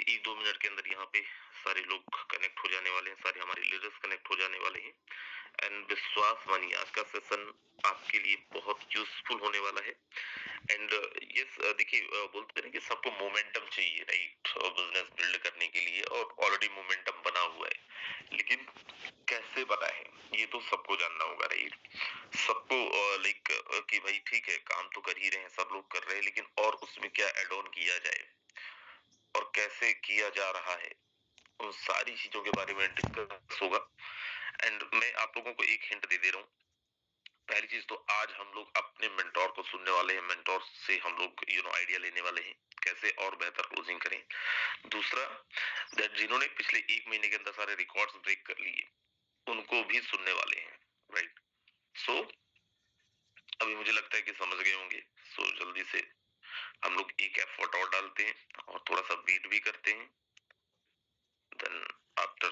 1-2 minute के अंदर यहाँ पे सारे लोग कनेक्ट हो जाने वाले हैं, सारे हमारे लीडर्स कनेक्ट हो जाने वाले हैं। एंड विश्वास मानिए आज का सेशन आपके लिए बहुत यूजफुल होने वाला है। एंड यस देखिए बोलते हैं ना कि सबको मोमेंटम चाहिए, राइट, बिजनेस बिल्ड करने के लिए, और ऑलरेडी मोमेंटम बना हुआ है, लेकिन कैसे बना है ये तो सबको जानना होगा, राइट। सबको लाइक कि भाई ठीक है, काम तो कर ही रहे हैं, सब लोग कर रहे हैं, लेकिन और उसमें क्या एड ऑन किया जाए और कैसे किया जा रहा है, उन सारी चीजों के बारे में डिस्कस होगा। एंड मैं आप लोगों को एक हिंट दे दे रहा हूँ। पहली चीज तो आज हम लोग अपने मेंटोर को सुनने वाले हैं, मेंटोर से हम लोग आइडिया लेने वाले हैं कैसे और बेहतर क्लोजिंग करें। दूसरा, दैट जिन्होंने पिछले 1 महीने के अंदर सारे रिकॉर्ड्स ब्रेक कर लिए उनको भी सुनने वाले हैं, राइट। सो अभी मुझे लगता है कि समझ गए होंगे। सो जल्दी से हम लोग एक एफर्ट और डालते हैं और थोड़ा सा वेट भी करते हैं, देन आफ्टर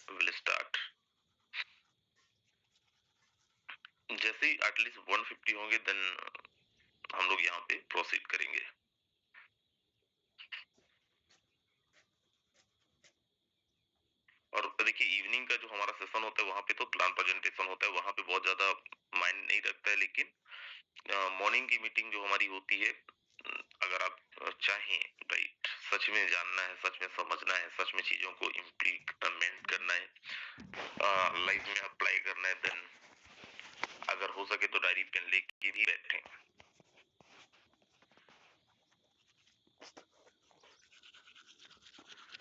विल स्टार्ट। जैसे ही एटलीस्ट 150 होंगे देन हम लोग यहाँ पे प्रोसीड करेंगे। और देखिए इवनिंग का जो हमारा सेशन होता है वहां पे तो प्लान प्रेजेंटेशन होता है, वहां पे बहुत ज्यादा माइंड नहीं रखता है, लेकिन मॉर्निंग की मीटिंग जो हमारी होती है, अगर आप चाहें, राइट, सच में जानना है, सच में समझना है, सच में चीजों को इम्प्लीमेंट करना है, लाइफ में अप्लाई करना है, देन अगर हो सके तो डायरी पेन लेके भी बैठे।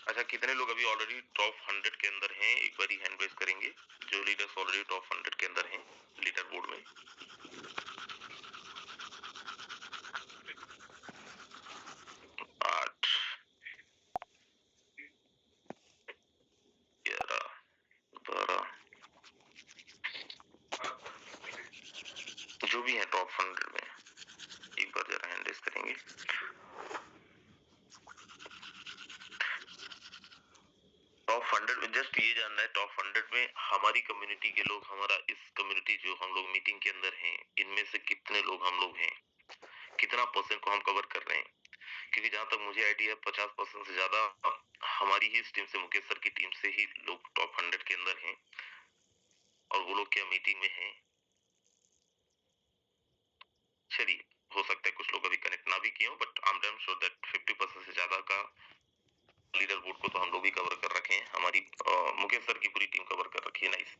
अच्छा, कितने लोग अभी ऑलरेडी टॉप 100 के अंदर हैं? एक बार हैंड रेज करेंगे जो लीडर्स ऑलरेडी टॉप 100 के अंदर हैं लीडर बोर्ड में। 8, 11, 12, जो भी है टॉप 100 में, एक बार जरा हैंड रेज करेंगे। टॉप 100 में जस्ट ये जानना है, टॉप 100 में हमारी कम्युनिटी के लोग, हमारा इस कम्युनिटी जो हम लोग मीटिंग के अंदर हैं, इनमें से कितने लोग हम लोग हैं, कितना परसेंट को हम कवर कर रहे हैं? क्योंकि जहां तक मुझे आइडिया 50% से ज्यादा हमारी ही टीम से, मुकेश सर की टीम से ही लोग टॉप 100 के अंदर हैं, और वो लोग क्या मीटिंग में हैं? चलिए, हो सकता है कुछ लोग अभी कनेक्ट ना भी किए हो, but I am damn sure that 50% से ज्यादा का लीडर बोर्ड को तो हम लोग भी कवर कर रखे हैं, हमारी मुकेश सर की पूरी टीम कवर कर रखी है। नाइस।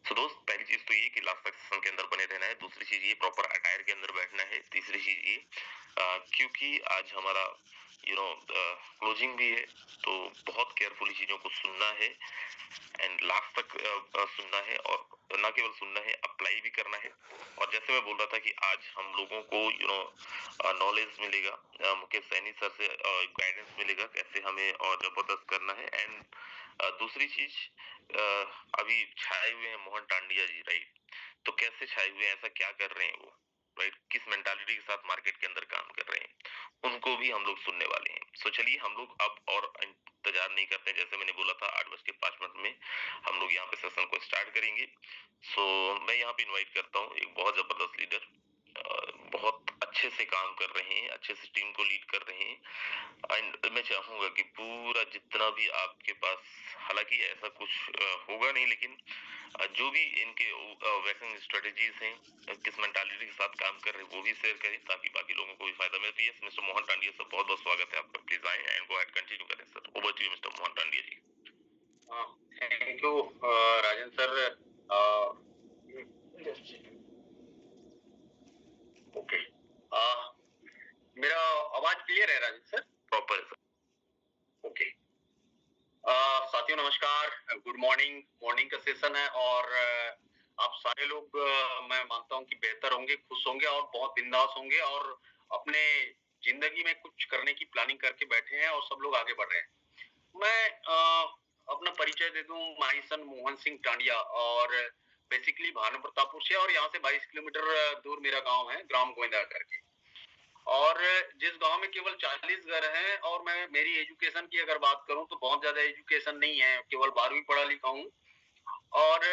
सो दोस्त, पहली चीज तो ये कि लास्ट तक सेशन के अंदर बने रहना है। दूसरी चीज ये प्रॉपर अटायर के अंदर बैठना है। तीसरी चीज ये क्योंकि आज हमारा क्लोजिंग भी है, तो बहुत केयरफुली चीजों को सुनना है एंड लास्ट तक सुनना है, और ना केवल सुनना है, अप्लाई भी करना है। और जैसे मैं बोल रहा था कि आज हम लोगों को नॉलेज मिलेगा, मुकेश सैनी सर से गाइडेंस मिलेगा कैसे हमें और जबरदस्त करना है। एंड दूसरी चीज, अभी छाए हुए हैं मोहन टांडिया जी, राइट। तो कैसे छाए हुए हैं, ऐसा क्या कर रहे हैं वो, राइट, किस मेंटालिटी के साथ मार्केट के अंदर काम कर रहे हैं, उनको भी हम लोग सुनने वाले हैं। सो चलिए हम लोग अब और इंतजार नहीं करते हैं, जैसे मैंने बोला था 8:05 में हम लोग यहाँ पे सेशन को स्टार्ट करेंगे। सो मैं यहाँ पे इनवाइट करता हूँ एक बहुत जबरदस्त लीडर, बहुत अच्छे से काम कर रहे हैं, अच्छे से टीम को लीड कर रहे हैं। एंड मैं चाहूंगा कि पूरा जितना भी आपके पास, हालांकि ऐसा कुछ होगा नहीं, लेकिन जो भी इनके वैक्सिंग स्ट्रेटेजीज हैं, किस मेंटालिटी के साथ काम कर रहे हैं, वो भी शेयर करें ताकि बाकी लोगों को भी फायदा मिले। Yes mister Mohan Tandia sir, बहुत बहुत स्वागत है आपका, प्लीज आए एंड गो अहेड, कंटिन्यू करें sir. Over to you mister Mohan Tandia ji. Thank you Rajan sir. Okay, मेरा आवाज क्लियर है राजन सर? प्रॉपर है सर। ओके, साथियों नमस्कार, गुड मॉर्निंग। मॉर्निंग का सेशन है और आप सारे लोग मैं मानता हूं कि बेहतर होंगे, खुश होंगे और बहुत बिंदास होंगे और अपने जिंदगी में कुछ करने की प्लानिंग करके बैठे हैं और सब लोग आगे बढ़ रहे हैं। मैं अपना परिचय दे दूं, माई सन मोहन सिंह टांडिया, और बेसिकली भानु प्रतापपुर से, और यहाँ से 22 किलोमीटर दूर मेरा गांव है, ग्राम गोविंदा करके। और जिस गांव में केवल 40 घर हैं, और मैं मेरी एजुकेशन की अगर बात करूं तो बहुत ज्यादा एजुकेशन नहीं है, केवल 12वीं पढ़ा लिखा हूं। और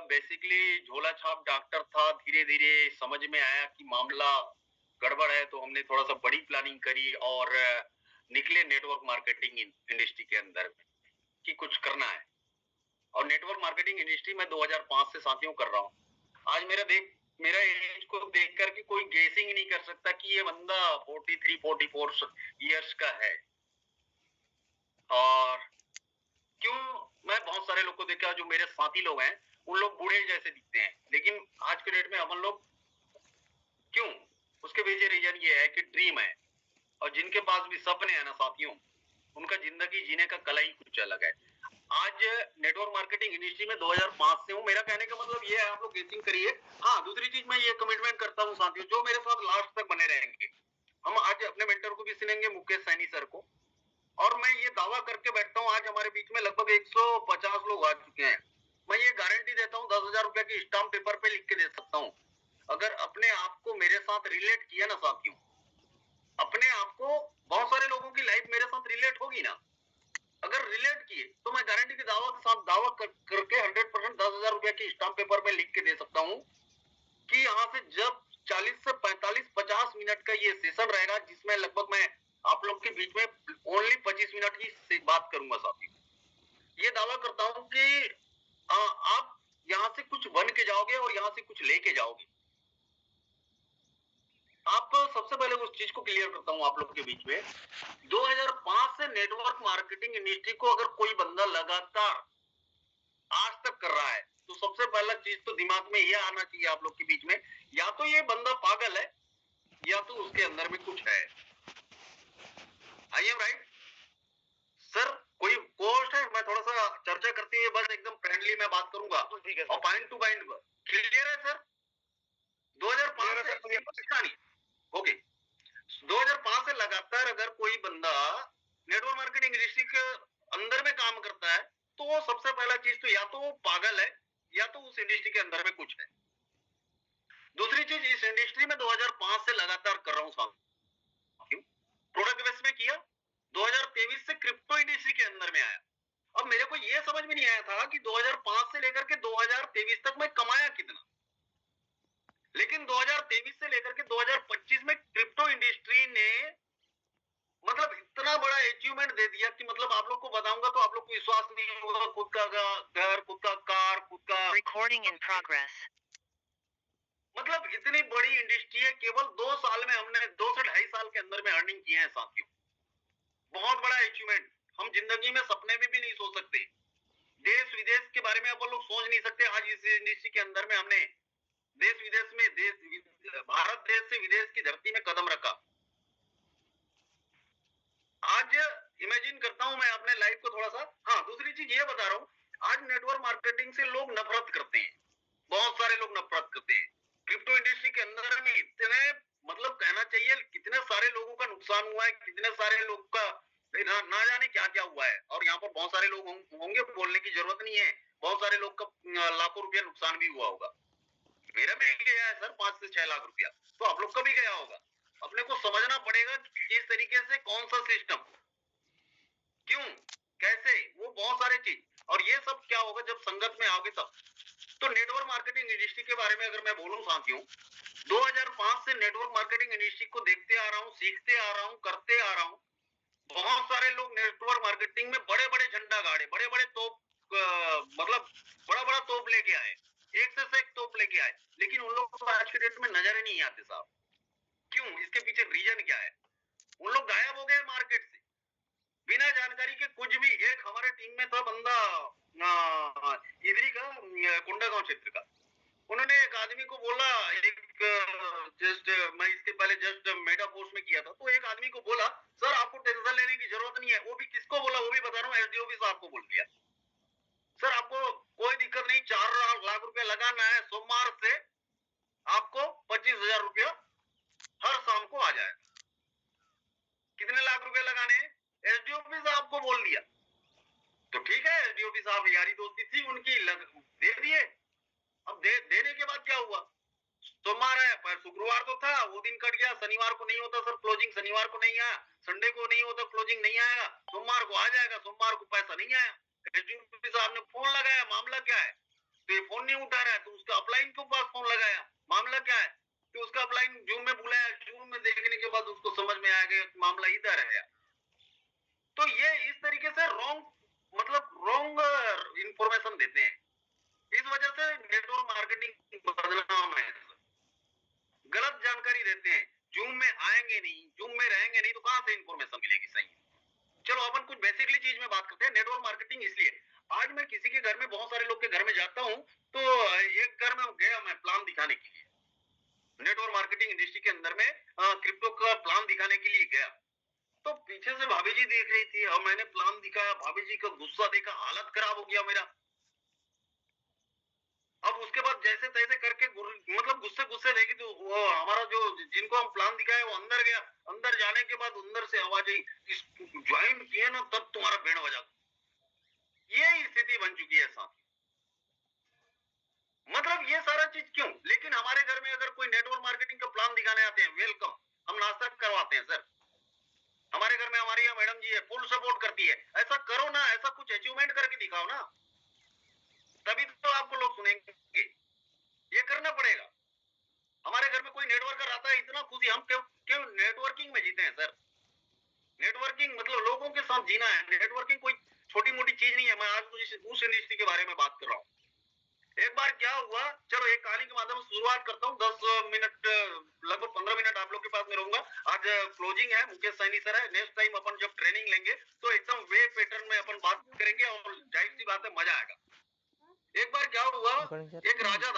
बेसिकली झोला छाप डॉक्टर था। धीरे धीरे समझ में आया कि मामला गड़बड़ है, तो हमने थोड़ा सा बड़ी प्लानिंग करी और निकले नेटवर्क मार्केटिंग इंडस्ट्री के अंदर में कि कुछ करना है। और नेटवर्क मार्केटिंग इंडस्ट्री में 2005 से साथियों कर रहा हूँ। आज मेरा एज को देख करके कोई गेसिंग ही नहीं कर सकता कि ये बंदा 43-44 इयर्स का है। और क्यों, मैं बहुत सारे लोग को देखा जो मेरे साथी लोग हैं, उन लोग बूढ़े जैसे दिखते हैं, लेकिन आज के डेट में हम लोग क्यों, उसके पीछे रीजन ये है कि ड्रीम है, और जिनके पास भी सपने हैं ना साथियों, उनका जिंदगी जीने का कला ही कुछ अलग है। आज नेटवर्क मार्केटिंग इंडस्ट्री में 2005 से हूँ। मेरा कहने का मतलब ये है, आप लोग गेसिंग करिए। हाँ, दूसरी चीज मैं ये कमिटमेंट करता हूँ साथियों, जो मेरे साथ लास्ट तक बने रहेंगे, हम आज अपने मेंटर को भी सुनेंगे, मुकेश सैनी सर को, और मैं ये दावा करके बैठता हूँ, आज हमारे बीच में लगभग 150 लोग आ चुके हैं। मैं ये गारंटी देता हूँ, 10,000 रुपए की स्टाम्प पेपर पे लिख के दे सकता हूँ, अगर अपने आप को मेरे साथ रिलेट किया ना साथियों, अपने आप को, बहुत सारे लोगों की लाइफ मेरे साथ रिलेट होगी ना, अगर रिलेट किए तो मैं गारंटी के दावा के साथ दावा करके 100% 10,000 रुपए की स्टाम्प पेपर में लिख के दे सकता हूँ कि यहाँ से जब 40 से 45-50 मिनट का ये सेशन रहेगा, जिसमें लगभग मैं आप लोग के बीच में ओनली 25 मिनट की बात करूंगा साथियों, ये दावा करता हूँ कि आप यहाँ से कुछ बन के जाओगे और यहाँ से कुछ लेके जाओगे। आप सबसे पहले उस चीज को क्लियर करता हूँ आप लोग के बीच में, 2005 से नेटवर्क मार्केटिंग इंडस्ट्री को अगर कोई बंदा लगातार आज तक कर रहा है, तो सबसे पहला चीज तो दिमाग में ये आना चाहिए आप लोग के बीच में, या तो ये बंदा पागल है या तो उसके अंदर में कुछ है। I am right sir? कोई पोस्ट है, मैं थोड़ा सा चर्चा करते हुए बस एकदम फ्रेंडली मैं बात करूंगा और पॉइंट टू पॉइंट क्लियर है सर? 2005 से कहानी ओके, 2005 से लगातार अगर कोई बंदा नेटवर्क मार्केटिंग इंडस्ट्री के अंदर में काम करता है, तो वो सबसे पहला चीज तो या तो वो पागल है या तो उस इंडस्ट्री के अंदर में कुछ है। दूसरी चीज, इस इंडस्ट्री में 2005 से लगातार कर रहा हूं साहब, प्रोडक्ट बेस में किया, 2023 से क्रिप्टो इंडस्ट्री के अंदर में आया। अब मेरे को यह समझ में नहीं आया था कि 2005 से लेकर के 2023 तक मैं कमाया कितना, लेकिन 2023 से लेकर के 2025 में क्रिप्टो इंडस्ट्री ने मतलब इतना बड़ा अचीवमेंट दे दिया कि मतलब आप लोग को बताऊंगा तो आप लोग को विश्वास नहीं होगा। खुद का घर, खुद का कार, खुद का रिकॉर्डिंग इन प्रोग्रेस, मतलब इतनी बड़ी इंडस्ट्री है। केवल 2 साल में हमने 2 से 2.5 साल के अंदर में अर्निंग किए हैं साथियों, बहुत बड़ा अचीवमेंट। हम जिंदगी में सपने में भी नहीं सोच सकते, देश विदेश के बारे में आप लोग सोच नहीं सकते। आज इस इंडस्ट्री के अंदर में हमने देश विदेश में भारत देश से विदेश की धरती में कदम रखा। आज इमेजिन करता हूं मैं अपने लाइफ को थोड़ा सा। हाँ, दूसरी चीज ये बता रहा हूं, आज नेटवर्क मार्केटिंग से लोग नफरत करते हैं, बहुत सारे लोग नफरत करते हैं। क्रिप्टो इंडस्ट्री के अंदर में इतने मतलब कहना चाहिए कितने सारे लोगों का नुकसान हुआ है, कितने सारे लोग का ना जाने क्या क्या हुआ है। और यहाँ पर बहुत सारे लोग होंगे, बोलने की जरूरत नहीं है, बहुत सारे लोग का लाखों रुपया नुकसान भी हुआ होगा। मेरा भी गया है सर 5 से 6 लाख रुपया, तो आप लोग का भी गया होगा। अपने को समझना पड़ेगा किस तरीके से, कौन सा सिस्टम, क्यों, कैसे, वो बहुत सारे चीज। और ये सब क्या होगा जब संगत में आओगे तब। तो नेटवर्क मार्केटिंग इंडस्ट्री के बारे में अगर मैं बोलूं साथियों, 2005 से नेटवर्क मार्केटिंग इंडस्ट्री को देखते आ रहा हूं, सीखते आ रहा हूं, करते आ रहा हूं। बहुत सारे लोग नेटवर्क मार्केटिंग में बड़े बड़े झंडा गाड़े, बड़े बड़े तोप मतलब बड़ा बड़ा तोप लेके आए, एक से एक तोप लेके आए, लेकिन उन लोगों को आज के डेट में नजर ही नहीं आते साहब। क्यों, इसके पीछे रीजन क्या है? उन लोग गायब हो गए मार्केट से बिना जानकारी के। कुछ भी, एक हमारे टीम में था बंदा इधरी का, कुंडागांव क्षेत्र का, उन्होंने एक आदमी को बोला, एक जस्ट मैं इसके पहले जस्ट मेगा पोस्ट में किया था, तो एक आदमी को बोला सर आपको टेंशन लेने की जरूरत नहीं है। वो भी किसको बोला, वो भी बता रहा हूँ, एसडीओ साहब को बोल दिया, सर आपको कोई दिक्कत नहीं, 4 लाख रुपया लगाना है, सोमवार से आपको 25,000 रुपया हर शाम को आ जाएगा। कितने लाख रुपए लगाने हैं, एसडीओपी साहब को बोल दिया। तो ठीक है, एसडीओपी साहब यारी दोस्ती थी उनकी, दे दिए। अब देने के बाद क्या हुआ, सोमवार है पर शुक्रवार तो था, वो दिन कट गया, शनिवार को नहीं होता सर क्लोजिंग, शनिवार को नहीं आया, संडे को नहीं होता क्लोजिंग, नहीं आएगा, सोमवार को आ जाएगा, सोमवार को पैसा नहीं आया। एसडीओपी साहब ने फोन लगाया, मामला क्या है, तो ये फोन नहीं उठा रहा है, तो उसका अपलाइन के पास फोन लगाया, मामला क्या है, तो उसका अपलाइन जूम में बुलाया, जूम में देखने के बाद उसको समझ में आ गया मामला इधर है। तो ये इस तरीके से रॉन्ग इंफॉर्मेशन देते हैं। इस वजह से नेटवर्क मार्केटिंग बदनाम है। गलत जानकारी देते हैं, जूम में आएंगे नहीं, जूम में रहेंगे नहीं तो कहां से इंफॉर्मेशन मिलेगी सही। चलो अपन कुछ बेसिकली चीज में बात करते हैं। नेटवर्क मार्केटिंग इसलिए, आज मैं किसी के घर में, बहुत सारे लोग के घर में जाता हूं, तो एक घर में गया मैं प्लान दिखाने के लिए, नेटवर्क मार्केटिंग इंडस्ट्री के अंदर में क्रिप्टो का प्लान दिखाने के लिए गया। तो पीछे से भाभी जी देख रही थी और मैंने प्लान दिखाया, भाभी जी का गुस्सा देखा, हालत खराब हो गया मेरा। अब उसके बाद जैसे तैसे करके गुस्से गुस्से देगी तो वो हमारा जो जिनको हम प्लान दिखाए वो अंदर गया। अंदर जाने के बाद अंदर से आवाज आई, ज्वाइन किए ना तब तुम्हारा बैंड बजा। ये स्थिति बन चुकी है साथ। मतलब ये सारा चीज क्यों? लेकिन हमारे घर में अगर कोई नेटवर्क मार्केटिंग का प्लान दिखाने आते हैं, वेलकम, हम नाश्ता करवाते हैं सर। हमारे घर में हमारी यहाँ मैडम जी है, फुल सपोर्ट करती है। ऐसा करो ना, ऐसा कुछ अचीवमेंट करके दिखाओ ना, तभी तो आपको लोग सुनेंगे। ये करना पड़ेगा। हमारे घर में कोई नेटवर्कर आता है, इतना खुशी, हम क्यों नेटवर्किंग में जीते हैं सर। नेटवर्किंग मतलब लोगों के साथ जीना है। नेटवर्किंग कोई छोटी मोटी चीज नहीं है। मैं आज उस इंडस्ट्री के बारे में बात कर रहा हूँ। एक बार क्या हुआ, चलो एक कहानी के माध्यम से शुरुआत करता हूँ। 10 मिनट, लगभग 15 मिनट आप लोग के पास में रहूंगा। आज क्लोजिंग है, मुकेश सैनी सर है। नेक्स्ट टाइम अपन जब ट्रेनिंग लेंगे तो एकदम वे पैटर्न में अपन बात करेंगे और जाहिर सी बात है मजा आएगा। एक बार क्या हुआ, एक राजा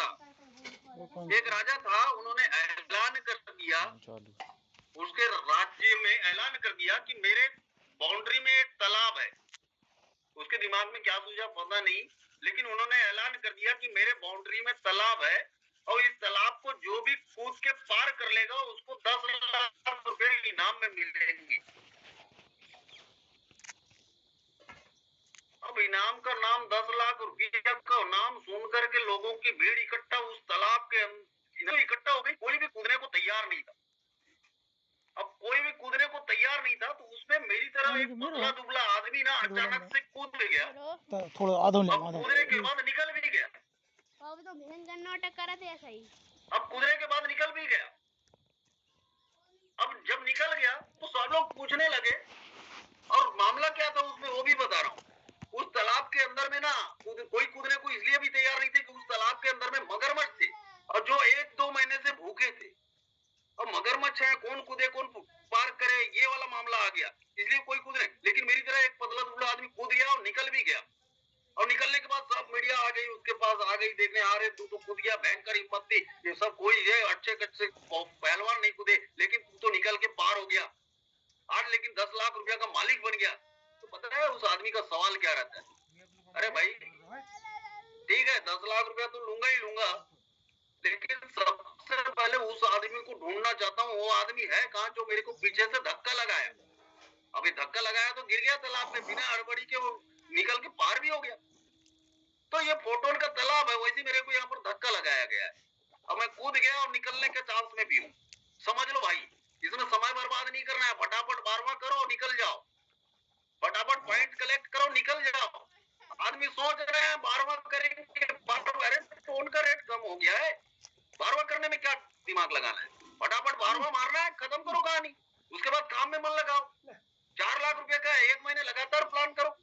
था, उन्होंने ऐलान कर दिया, उसके राज्य में ऐलान कर दिया कि मेरे बाउंड्री में एक तालाब है। उसके दिमाग में क्या सूझा पता नहीं, लेकिन उन्होंने ऐलान कर दिया कि मेरे बाउंड्री में तालाब है और इस तालाब को जो भी कूद के पार कर लेगा उसको 10 लाख रुपए इनाम में मिलेंगे। अब इनाम का नाम 10 लाख रुपया का नाम सुन करके लोगों की भीड़ इकट्ठा उस तालाब के इकट्ठा हो गई। कोई भी कूदने को तैयार नहीं था। अब कोई भी कूदने को तैयार नहीं था तो उसमें मेरी तरह एक पतला दुबला आदमी ना अचानक से कूद गया। थोड़ा आधो ले, अब कूदने के बाद निकल भी गया। अब तो भयंकर नाटक कर रहे थे ऐसा ही। अब कूदने के बाद निकल भी गया। अब जब निकल गया तो सब लोग पूछने लगे, और मामला क्या था उसमें वो भी बता रहा हूँ। उस तालाब के अंदर में ना कोई कूदने को इसलिए भी तैयार नहीं थे कि उस तालाब के अंदर में मगरमच्छ थे और जो 1-2 महीने से भूखे थे। अब मगरमच्छ है, कौन कूदे कौन पार करे, ये वाला मामला आ गया, इसलिए कोई कूदने। लेकिन मेरी तरह एक पतला दुबला आदमी कूद गया और निकल भी गया। और निकलने के बाद सब मीडिया आ गई, उसके पास आ गई देखने, आ रहे तू तो कूद गया, भयंकर हिम्मत थी, ये सब कोई है अच्छे कच्चे पहलवान नहीं कूदे, लेकिन तू तो निकल के पार हो गया आज, लेकिन 10 लाख रुपया का मालिक बन गया। तो पता है उस आदमी का सवाल क्या रहता है? अरे भाई ठीक है 10 लाख रुपया तो लूंगा ही लूंगा, लेकिन सबसे पहले उस आदमी को ढूंढना चाहता हूँ। वो आदमी है कहाँ जो मेरे को पीछे से धक्का लगाया। अभी धक्का लगाया तो गिर गया तालाब में, बिना हड़बड़ी के वो निकल के पार भी हो गया। तो ये फोटोन का तालाब है, वैसे मेरे को यहाँ पर धक्का लगाया गया है। अब मैं कूद गया और निकलने के चांस में भी हूँ। समझ लो भाई, इसमें समय बर्बाद नहीं करना है। फटाफट 12वां करो और निकल जाओ, फटाफट पॉइंट कलेक्ट करो, निकल जाओ। आदमी सोच रहे हैं 12वां करेंगे, अरे फोन का रेट कम हो गया है, 12वां करने में क्या दिमाग लगाना है। फटाफट 12वां मारना है, खत्म करो कहानी, उसके बाद काम में मन लगाओ। 4 लाख रुपए का 1 महीने लगातार प्लान करो,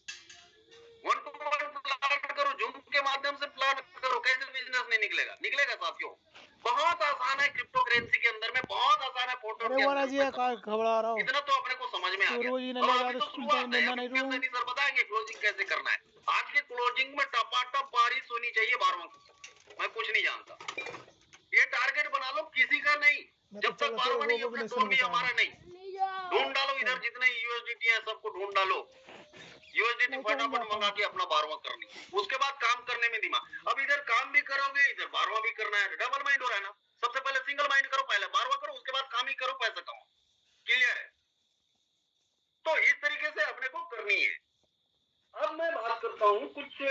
1-to-1 प्लान करो, जूम के माध्यम से प्लान करो। कैसे बिजनेस नहीं निकलेगा? निकलेगा साथियों, बहुत आसान है। क्रिप्टो करेंसी के अंदर में बहुत आसान है। फोटो अरे वाला जी घबरा रहा हूँ, इतना तो अपने को समझ में आ गया। रोज ही और अभी यार तो स्कूल शुरुआत टाइम है, में नहीं मुकेश सैनी सर बताएंगे क्लोजिंग कैसे करना है। आज के क्लोजिंग में टपाटप बारिश होनी चाहिए 12वां की। मैं कुछ नहीं जानता, ये टारगेट बना लो, किसी का नहीं। जब तक 12वां नहीं होगा तो भी हमारा नहीं। ढूंढ डालो इधर जितने यूएसडीटी है सबको ढूंढ डालो, यूएसडीटी फटाफट मंगा के अपना 12वां करनी, उसके बाद काम करने में दिमाग। अब इधर काम भी करोगे, इधर 12वां भी करना है, डबल माइंड हो रहा है ना। सबसे पहले सिंगल माइंड करो, पहले 12वां करो, उसके बाद काम ही करो, पैसा कमाओ। क्लियर है? तो इस तरीके से अपने को करनी है। अब मैं बात करता हूँ कुछ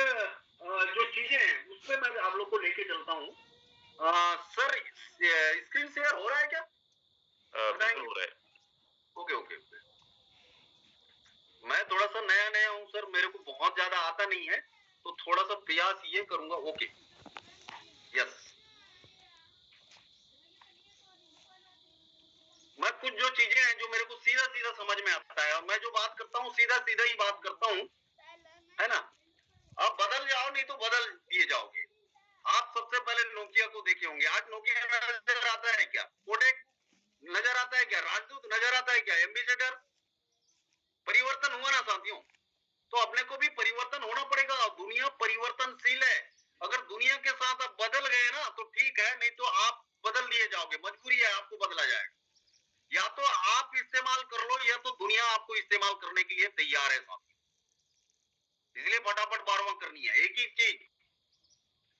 जो चीजें हैं उस पर मैं आप लोग को लेके चलता हूँ। सर स्क्रीन शेयर हो रहा है क्या? बिल्कुल हो रहा है। Okay okay okay. मैं थोड़ा सा नया हूँ सर, मेरे को बहुत ज्यादा आता नहीं है, तो थोड़ा सा प्रयास ये करूंगा। ओके यस, मैं कुछ जो चीजें हैं जो मेरे को सीधा सीधा समझ में आता है, और मैं जो बात करता हूँ सीधा सीधा ही बात करता हूँ, है ना। आप बदल जाओ, नहीं तो बदल दिए जाओगे। आप सबसे पहले नोकिया को देखे होंगे, आज नोकिया नजर आता है क्या? कोडेक नजर आता है क्या? राजदूत नजर आता है क्या? एम्बेसडर? परिवर्तन हुआ ना साथियों, तो अपने को भी परिवर्तन होना पड़ेगा। दुनिया परिवर्तनशील है, अगर दुनिया के साथ आप बदल गए ना तो ठीक है, नहीं तो आप बदल दिए जाओगे, मजबूरी है, आपको बदला जाएगा। या तो आप इस्तेमाल कर लो, या तो दुनिया आपको इस्तेमाल करने के लिए तैयार है साथियों। इसलिए फटाफट बारवा करनी है। एक ही चीज,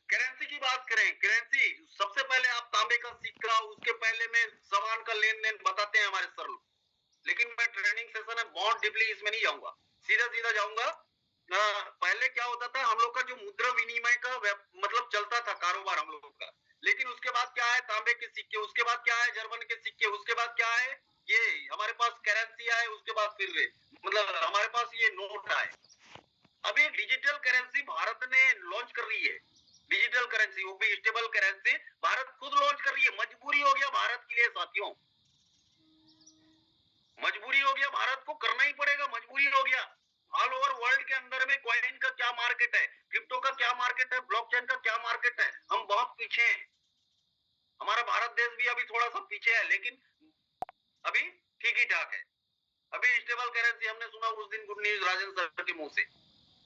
करेंसी की बात करें, करेंसी सबसे पहले आप तांबे का सिक्का, उसके पहले में सामान का लेन देन बताते हैं हमारे सर लोग, लेकिन मैं ट्रेनिंग सेशन में बहुत डीपली इसमें नहीं जाऊंगा, सीधा सीधा जाऊंगा। पहले क्या होता था, हम लोग का जो मुद्रा विनिमय का मतलब चलता था कारोबार हम लोगों का, लेकिन उसके बाद क्या है, तांबे के सिक्के, उसके बाद क्या है, जर्मन के सिक्के, उसके बाद क्या है, ये हमारे पास करेंसी आए, उसके बाद फिर मतलब हमारे पास ये नोट आए। अभी डिजिटल करेंसी भारत ने लॉन्च कर रही है, डिजिटल करेंसी, वो भी स्टेबल करेंसी भारत खुद लॉन्च कर रही है। मजबूरी हो गया भारत के लिए साथियों, मजबूरी हो गया, भारत को करना ही पड़ेगा, मजबूरी हो गया। ऑल ओवर वर्ल्ड के अंदर में कॉइन का क्या मार्केट है, क्रिप्टो का क्या मार्केट है, ब्लॉकचेन का क्या मार्केट है, हम बहुत पीछे हैं। हमारा भारत देश भी अभी थोड़ा सा पीछे है, लेकिन अभी ठीक ही ठाक है। अभी स्टेबल करेंसी हमने सुना उस दिन, गुड न्यूज राजन सर के मुंह से,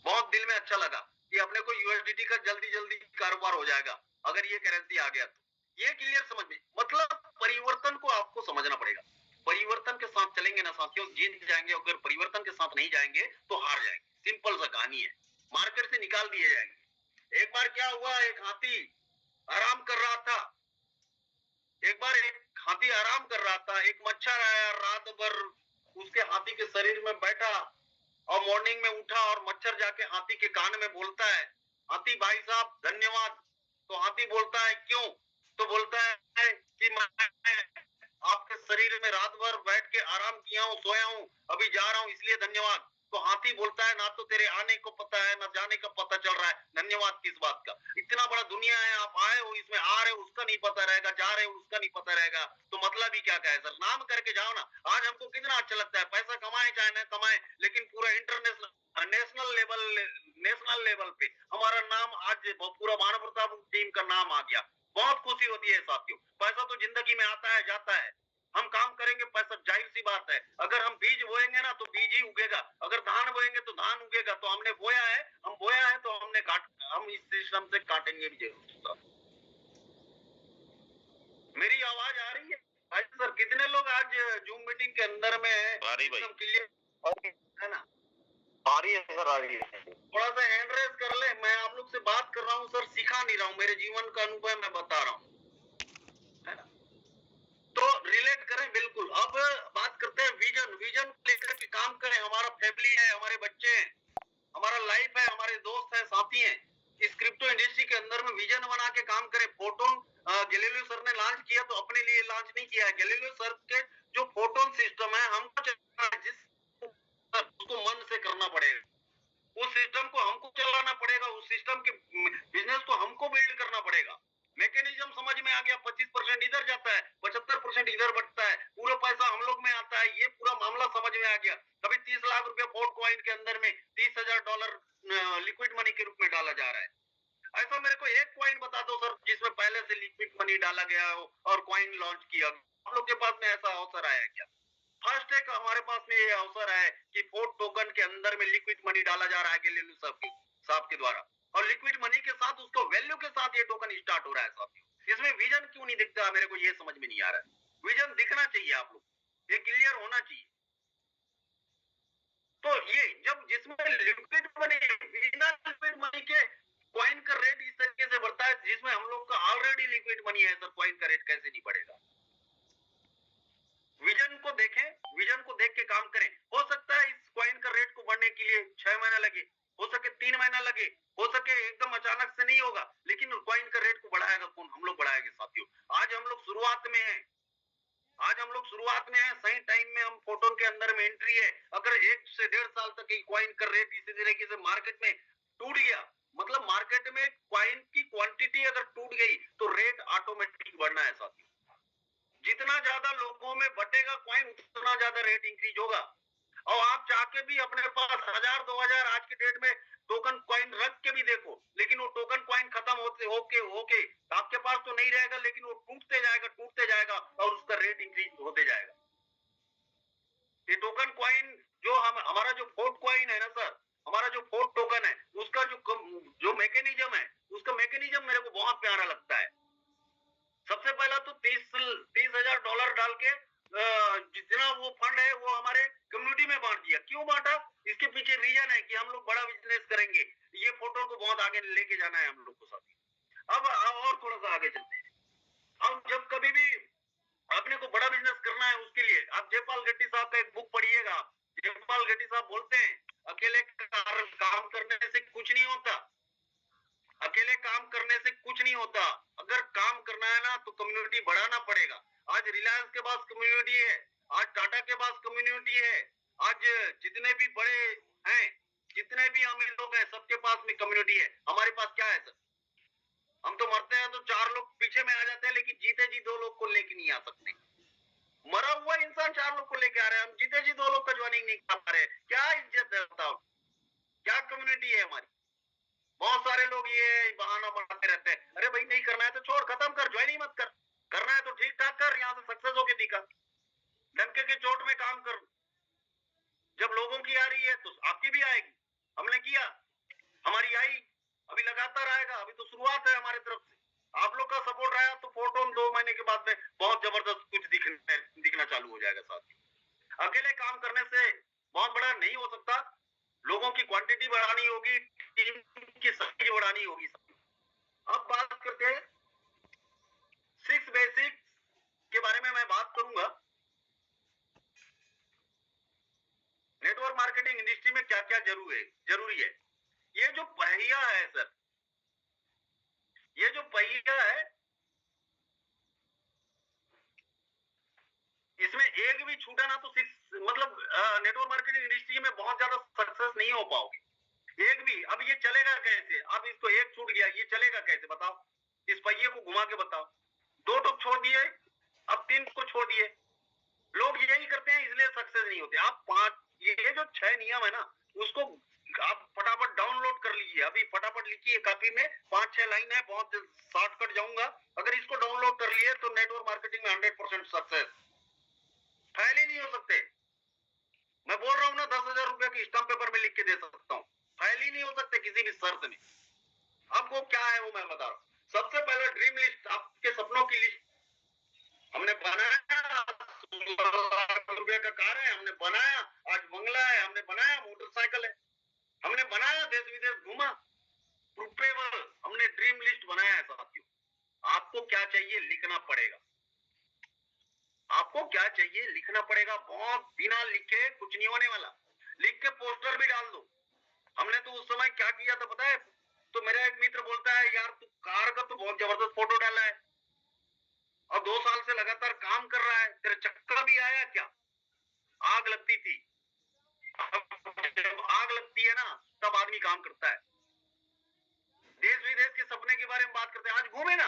बहुत दिल में अच्छा लगा कि अपने को यूएसडीटी का जल्दी जल्दी कारोबार हो जाएगा अगर ये करेंसी आ गया तो। ये क्लियर समझ में, मतलब परिवर्तन को आपको समझना पड़ेगा। परिवर्तन के साथ चलेंगे ना साथियों, जीत जाएंगे, अगर परिवर्तन के साथ नहीं जाएंगे तो हार जाएंगे। सिंपल सा कहानी है, मार्केट से निकाल दिए जाएंगे। एक बार क्या हुआ, एक हाथी आराम कर रहा था, एक बार एक हाथी आराम कर रहा था, एक मच्छर आया, रात भर उसके हाथी के शरीर में बैठा, और मॉर्निंग में उठा और मच्छर जाके हाथी के कान में बोलता है, हाथी भाई साहब धन्यवाद। तो हाथी बोलता है क्यों? तो बोलता है कि मैं आपके शरीर में रात भर बैठ के आराम किया हूँ, सोया हूँ, अभी जा रहा हूँ, इसलिए धन्यवाद। तो हाथी बोलता है ना तो तेरे आने को पता है ना जाने का पता चल रहा है, धन्यवाद किस बात का? इतना बड़ा दुनिया है, आप आए हो इसमें, आ रहे हो उसका नहीं पता रहेगा, जा रहे हो उसका नहीं पता रहेगा, तो मतलब ही क्या है सर? नाम करके जाओ ना। आज हमको कितना अच्छा लगता है, पैसा कमाए चाहे न कमाए, लेकिन पूरा इंटरनेशनल नेशनल लेवल पे हमारा नाम आज पूरा मानव प्रताप टीम का नाम आ गया। बहुत खुशी होती है साथियों। पैसा तो जिंदगी में आता है जाता है, हम काम करेंगे, पैसा जाहिर सी बात है। अगर हम बीज बोएंगे ना तो बीज ही उगेगा, अगर धान बोएंगे तो धान उगेगा। तो हमने बोया है, हम बोया है तो हम इस सिस्टम से काटेंगे भी जरूर। मेरी आवाज आ रही है? आज सर कितने लोग आज जूम मीटिंग के अंदर में आ रही भाई, है ना? आ रही है सर, आ रही है। थोड़ा सा हैंड रेज कर ले, मैं आप लोग से बात कर रहा हूँ सर, सिखा नहीं रहा हूँ, मेरे जीवन का अनुभव मैं बता रहा हूँ, है ना? तो रिलेट करें बिल्कुल। अब बात करते हैं विजन, विजन लेकर के काम करें। हमारा फैमिली है, हमारे बच्चे हैं, हमारा लाइफ है, हमारे दोस्त हैं, साथी हैं। इस क्रिप्टो इंडस्ट्री के अंदर में विजन बना के काम करें। फोटोन गैलीलियो सर ने लॉन्च किया तो अपने लिए लॉन्च नहीं किया है। गैलीलियो सर के जो फोटोन सिस्टम है, हमको उसको मन से करना पड़ेगा, उस सिस्टम को हमको चलाना पड़ेगा, उस सिस्टम के बिजनेस को हमको बिल्ड करना पड़ेगा। मैकेनिज्म समझ में आ गया, 25% इधर जाता है, 75% इधर बढ़ता है, पूरा पैसा हम लोग में आता है, ये पूरा मामला समझ में आ गया। कभी 30 लाख रुपए फोर्ट कॉइन के अंदर में $30,000 लिक्विड मनी के रूप में डाला जा रहा है। ऐसा मेरे को एक कॉइन बता दो सर जिसमें पहले से लिक्विड मनी डाला गया हो और कॉइन लॉन्च किया। आप लोग के पास में ऐसा अवसर आया क्या? फर्स्ट एक हमारे पास में ये अवसर है कि फोर्ट टोकन के अंदर में लिक्विड मनी डाला जा रहा है गैलीलियो साहब के द्वारा, और लिक्विड मनी के साथ उसको वैल्यू के साथ ये टोकन स्टार्ट हो रहा है साहब। इसमें विजन क्यों नहीं दिखता मेरे को ये समझ में नहीं आ रहा है। विजन दिखना चाहिए आप लोग, ये क्लियर होना चाहिए। तो ये जब जिसमें लिक्विड मनी, बिना लिक्विड मनी के कॉइन का रेट इस तरीके से बढ़ता है, जिसमें हम लोग का ऑलरेडी लिक्विड मनी है सर, कॉइन का रेट कैसे नहीं बढ़ेगा? विजन को देखें, विजन को देख के काम करें। हो सकता है इस कॉइन का रेट को बढ़ने के लिए 6 महीना लगे, हो सके 3 महीना लगे, हो सके एकदम अचानक से नहीं होगा, लेकिन कॉइन का रेट को बढ़ाएगा कौन? हम लोग बढ़ाएंगे साथियों। आज हम लोग शुरुआत में हैं, आज हम लोग शुरुआत में हैं, सही टाइम में हम फोटोन के अंदर में एंट्री है। अगर 1 से 1.5 साल तक कॉइन का रेट इसी तरीके से मार्केट में टूट गया, मतलब मार्केट में कॉइन की क्वांटिटी अगर टूट गई तो रेट ऑटोमेटिक बढ़ना है साथियों। जितना ज्यादा लोगों में बटेगा कॉइन उतना ज्यादा रेट इंक्रीज होगा। और आप चाह के भी अपने पास 1000-2000 आज की डेट में टोकन कॉइन रख के भी देखो, लेकिन वो टोकन कॉइन खत्म होते होके आपके पास तो नहीं रहेगा, लेकिन वो टूटते जाएगा और उसका रेट इंक्रीज होते जाएगा। ये टोकन कॉइन जो हमारा जो फोर्ट कॉइन है ना सर, हमारा जो फोर्ट टोकन है, उसका जो मैकेनिज्म है, उसका मैकेनिज्म मेरे को बहुत प्यारा लगता है। सबसे पहला तो $30,000 डाल के जितना वो फंड है वो हमारे कम्युनिटी में बांट दिया। क्यों बांटा? इसके पीछे रीजन है कि हम लोग बड़ा बिजनेस करेंगे, ये फोटो को बहुत आगे लेके जाना है हम लोग को साथ। अब और थोड़ा सा आगे चलते हैं। अब जब कभी भी आपने को बड़ा बिजनेस करना है, उसके लिए आप जयपाल गेट्टी साहब का एक बुक पढ़िएगा। जयपाल गेट्टी साहब बोलते हैं अकेले काम करने से कुछ नहीं होता, अकेले काम करने से कुछ नहीं होता। अगर काम करना है ना तो कम्युनिटी बढ़ाना पड़ेगा। आज रिलायंस के पास कम्युनिटी है, आज टाटा के पास कम्युनिटी है, आज जितने भी बड़े हैं, जितने भी अमीर लोग हैं, सबके पास में कम्युनिटी है। हमारे पास क्या है सर? हम तो मरते हैं तो 4 लोग पीछे में आ जाते हैं, लेकिन जीते जी 2 लोग को लेके नहीं आ सकते। मरा हुआ इंसान 4 लोग को लेके आ रहे हैं, हम जीते जी 2 लोग का ज्वाइनिंग नहीं कर पा रहे। क्या इज्जत है बताओ? क्या कम्युनिटी है हमारी? बहुत सारे लोग ये बहाना बनाते रहते हैं, अरे भाई नहीं करना है तो छोड़, खत्म कर, ज्वाइन ही मत कर। करना है तो ठीक ठाक कर, यहाँ से सक्सेस होके दिखा, डंके के चोट में काम कर। जब लोगों की आ रही है तो आपकी भी आएगी। हमने किया, हमारी आई, अभी लगातार आएगा। अभी तो शुरुआत है हमारी तरफ से। आप लोग का सपोर्ट रहा तो फोटो 2 महीने के बाद में बहुत जबरदस्त कुछ दिखना चालू हो जाएगा। साथ अकेले काम करने से बहुत बड़ा नहीं हो सकता, लोगों की क्वांटिटी बढ़ानी होगी, टीम की साइज बढ़ानी होगी। अब बात करते हैं 6 बेसिक्स के बारे में। मैं बात करूंगा नेटवर्क मार्केटिंग इंडस्ट्री में क्या क्या जरूरी है। ये जो पहिया है सर, ये जो पहिया है, इसमें एक भी छूटा ना तो मतलब नेटवर्क मार्केटिंग इंडस्ट्री में बहुत ज्यादा सक्सेस नहीं हो पाओगे। एक भी। अब ये चलेगा कैसे? अब इसको एक छूट गया, ये चलेगा कैसे बताओ? इस पहिए को घुमा के बताओ। 2 तो छोड़ दिए, अब 3 को छोड़ दिए। लोग यही करते हैं, इसलिए सक्सेस नहीं होते। आप 5 ये जो 6 नियम है ना, उसको आप फटाफट डाउनलोड कर लीजिए। अभी फटाफट लिखिए कॉपी में, 5-6 लाइन है, बहुत शॉर्टकट जाऊंगा। अगर इसको डाउनलोड कर लिए तो नेटवर्क मार्केटिंग में 100% सक्सेस। फाइल ही नहीं हो सकते। मैं बोल रहा हूँ ना, 10,000 रुपए की स्टाम्प पेपर में लिख के दे सकता हूँ, फाइल ही नहीं हो सकते किसी भी शर्त में। आपको क्या है वो मैं बता रहा हूँ। सबसे पहले ड्रीम लिस्ट, आपके सपनों की लिस्ट हमने बनाया। 16 लाख रुपए का कार है, हमने बनाया। आज बंगला है, हमने बनाया। मोटरसाइकिल है, हमने बनाया। देश विदेश घूमा, प्रूफेबल। हमने ड्रीम लिस्ट बनाया है साथियों। आपको क्या चाहिए लिखना पड़ेगा, आपको क्या चाहिए लिखना पड़ेगा। बहुत बिना लिखे कुछ नहीं होने वाला। लिख के पोस्टर भी डाल दो। हमने तो उस समय क्या किया था पता है? तो मेरा एक मित्र बोलता है, यार तू कार का तो बहुत जबरदस्त फोटो डाला है और 2 साल से लगातार काम कर रहा है, तेरे चक्कर भी आया क्या? आग लगती थी। जब आग लगती है ना, तब आदमी काम करता है। देश विदेश के सपने के बारे में बात करते हैं। आज घूमे ना,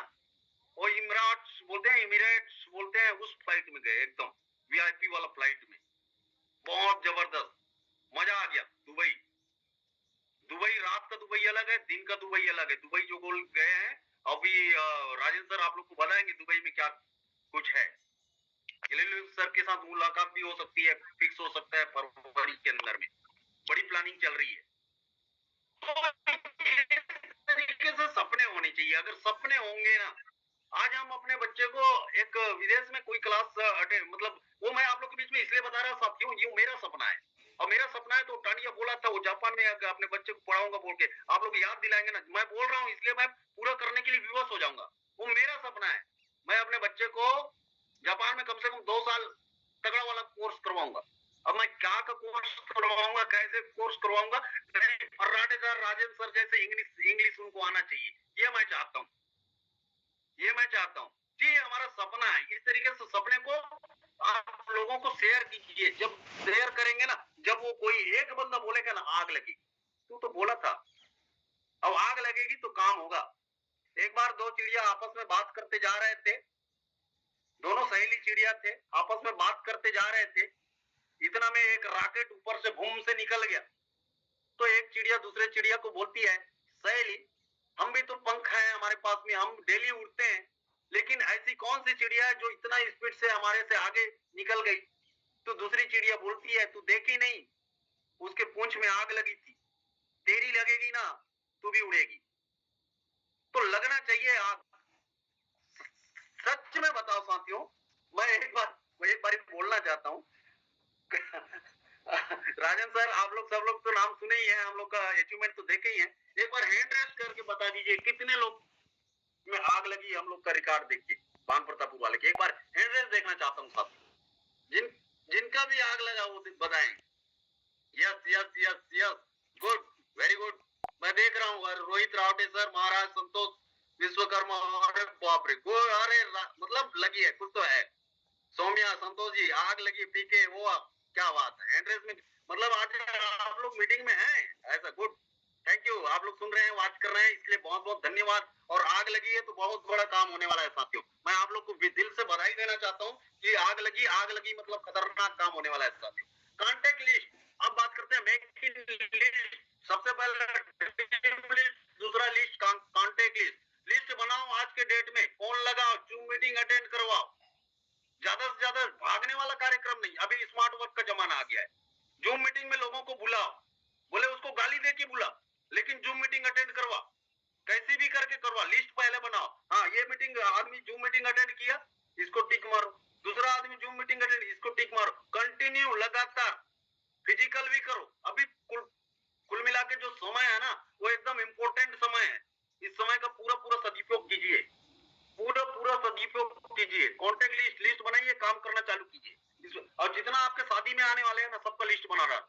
वो इमराट्स बोलते हैं, इमिरेट्स बोलते हैं, उस फ्लाइट में गए, एकदम वीआईपी वाला फ्लाइट में। बहुत जबरदस्त मजा आ गया। दुबई रात का दुबई अलग है, दिन का दुबई अलग है। दुबई जो बोल गए हैं अभी, राजेंद्र सर आप लोग को बताएंगे दुबई में क्या कुछ है। सर के साथ मुलाकात भी हो सकती है, फिक्स हो सकता है फरवरी के अंदर में। बड़ी प्लानिंग चल रही है। तो तरीके से सपने होने चाहिए। अगर सपने होंगे ना, आज हम अपने बच्चे को एक विदेश में कोई क्लास मतलब वो मैं आप लोग के बीच में इसलिए बता रहा हूँ साथियों, ये मेरा सपना है। और मेरा सपना है तो टानिया बोला था वो जापान में अपने बच्चे को पढ़ाऊंगा बोल के, आप लोग याद दिलाएंगे ना। मैं बोल रहा हूँ इसलिए मैं पूरा करने के लिए विवश हो जाऊंगा। वो मेरा सपना है। मैं अपने बच्चे को जापान में कम से कम 2 साल तगड़ा वाला कोर्स करवाऊंगा। अब मैं क्या का कोर्स करवाऊंगा, कैसे कोर्स करवाऊंगा, राठेदार राजेंद्र सर जैसे इंग्लिश उनको आना चाहिए। ये मैं चाहता हूँ, ये मैं चाहता हूँ। जी हमारा सपना है। इस तरीके से सपने को आप लोगों को शेयर कीजिए। जब शेयर करेंगे ना, जब वो कोई एक बंदा बोलेगा ना, आग लगी, तू तो बोला था, अब आग लगेगी तो काम होगा। एक बार 2 चिड़िया आपस में बात करते जा रहे थे, दोनों दोनों सहेली चिड़िया थे, आपस में बात करते जा रहे थे। इतना में एक रॉकेट ऊपर से भूम से निकल गया। तो एक चिड़िया दूसरे चिड़िया को बोलती है, सहेली हम भी तो पंख हैं हमारे पास में, हम डेली उड़ते हैं, लेकिन ऐसी कौन सी चिड़िया है जो इतना स्पीड से हमारे से आगे निकल गई? तो दूसरी चिड़िया बोलती है, तू देखी नहीं, उसके पूंछ में आग लगी थी, तेरी लगेगी ना, तू भी उड़ेगी। तो लगना चाहिए आग। सच में बताओ साथियों, मैं एक बार बोलना चाहता हूँ। राजन सर, आप लोग सब लोग तो नाम सुने ही हैं, हम लोग का अचीवमेंट तो देखे ही हैं। एक बार हैंड रेस करके बता दीजिए कितने लोग में आग लगी, हम लोग का रिकॉर्ड देखिए बान प्रतापपुर वाले के। एक बार हैंड रेस देखना चाहता हूँ साथियों, जिनका भी आग लगा वो बताएं। Yes yes yes yes, good, very good. मैं देख रहा हूँ रोहित रावटे सर, महाराज संतोष विश्वकर्मा, अरे बाप रे, अरे मतलब लगी है, कुछ तो है। सौम्या, संतोष जी, आग लगी, पीके, वो आप क्या बात है। हैंड रेस में मतलब आज आप लोग मीटिंग में हैं, ऐसा, गुड, थैंक यू। आप लोग सुन रहे हैं, वॉच कर रहे हैं, इसलिए बहुत बहुत धन्यवाद। और आग लगी है तो बहुत बड़ा काम होने वाला है साथियों। मैं आप लोग को दिल से बधाई देना चाहता हूँ कि आग लगी मतलब खतरनाक काम होने वाला है साथियों। कॉन्टेक्ट लिस्ट, अब बात करते हैं मेक लिस्ट। सबसे पहले दूसरा लिस्ट कॉन्टेक्ट लिस्ट। लिस्ट बनाओ आज के डेट में, फोन लगाओ, जूम मीटिंग अटेंड करवाओ। ज्यादा से ज्यादा भागने वाला कार्यक्रम नहीं, अभी स्मार्ट वर्क का जमाना आ गया है। जूम मीटिंग में लोगों को बुलाओ, बोले उसको गाली दे के बुला, लेकिन जूम मीटिंग अटेंड करवा, कैसी भी करके करवा। लिस्ट पहले बनाओ, हाँ ये मीटिंग आदमी जूम मीटिंग अटेंड किया, इसको टिक मारो। दूसरा आदमी जूम मीटिंग अटेंड, इसको टिक मारो। कंटिन्यू, लगातार, फिजिकल भी करो। अभी कुल मिला के जो समय है ना, वो एकदम इम्पोर्टेंट समय है। इस समय का पूरा पूरा सदुपयोग कीजिए, पूरा सदुपयोग कीजिए। कॉन्टेक्ट लिस्ट बनाइए, काम करना चालू कीजिए। और जितना आपके शादी में आने वाले हैं ना, सबका लिस्ट बना रहा,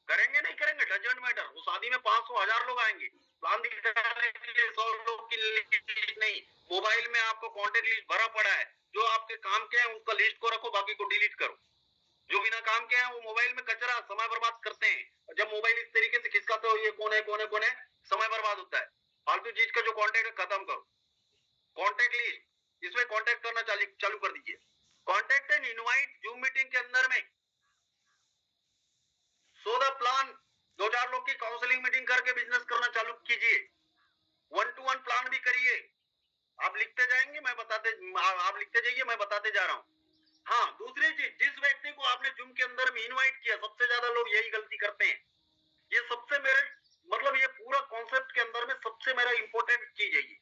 करेंगे नहीं करेंगे डजंट मैटर। वो शादी में 500-1000 लोग आएंगे, प्लान दिखाने के लिए 100 लोग की लिस्ट नहीं। मोबाइल में आपको कॉन्टेक्ट लिस्ट भरा पड़ा है, जो आपके काम के हैं उसका लिस्ट को रखो, बाकी को डिलीट करो। जो बिना काम के हैं वो मोबाइल में कचरा, समय बर्बाद करते हैं। जब मोबाइल इस तरीके से खिसकाते हो, ये कौन है, समय बर्बाद होता है। फालतू चीज का जो कॉन्टेक्ट है खत्म करो। कॉन्टेक्ट लिस्ट, इसमें कॉन्टेक्ट करना चालू कर दीजिए। Contact and invite zoom meeting के अंदर में। सो द प्लान, 2-4 लोग की काउंसलिंग मीटिंग करके बिजनेस करना चालू कीजिए। 1-to-1 प्लान भी करिए। आप लिखते जाएंगे, आप लिखते जाइए, मैं बताते जा रहा हूँ। हाँ, दूसरी चीज, जिस व्यक्ति को आपने जूम के अंदर में इनवाइट किया, सबसे ज्यादा लोग यही गलती करते हैं। ये सबसे मेरे मतलब ये पूरा कॉन्सेप्ट के अंदर में सबसे मेरा इंपॉर्टेंट चीज है ये,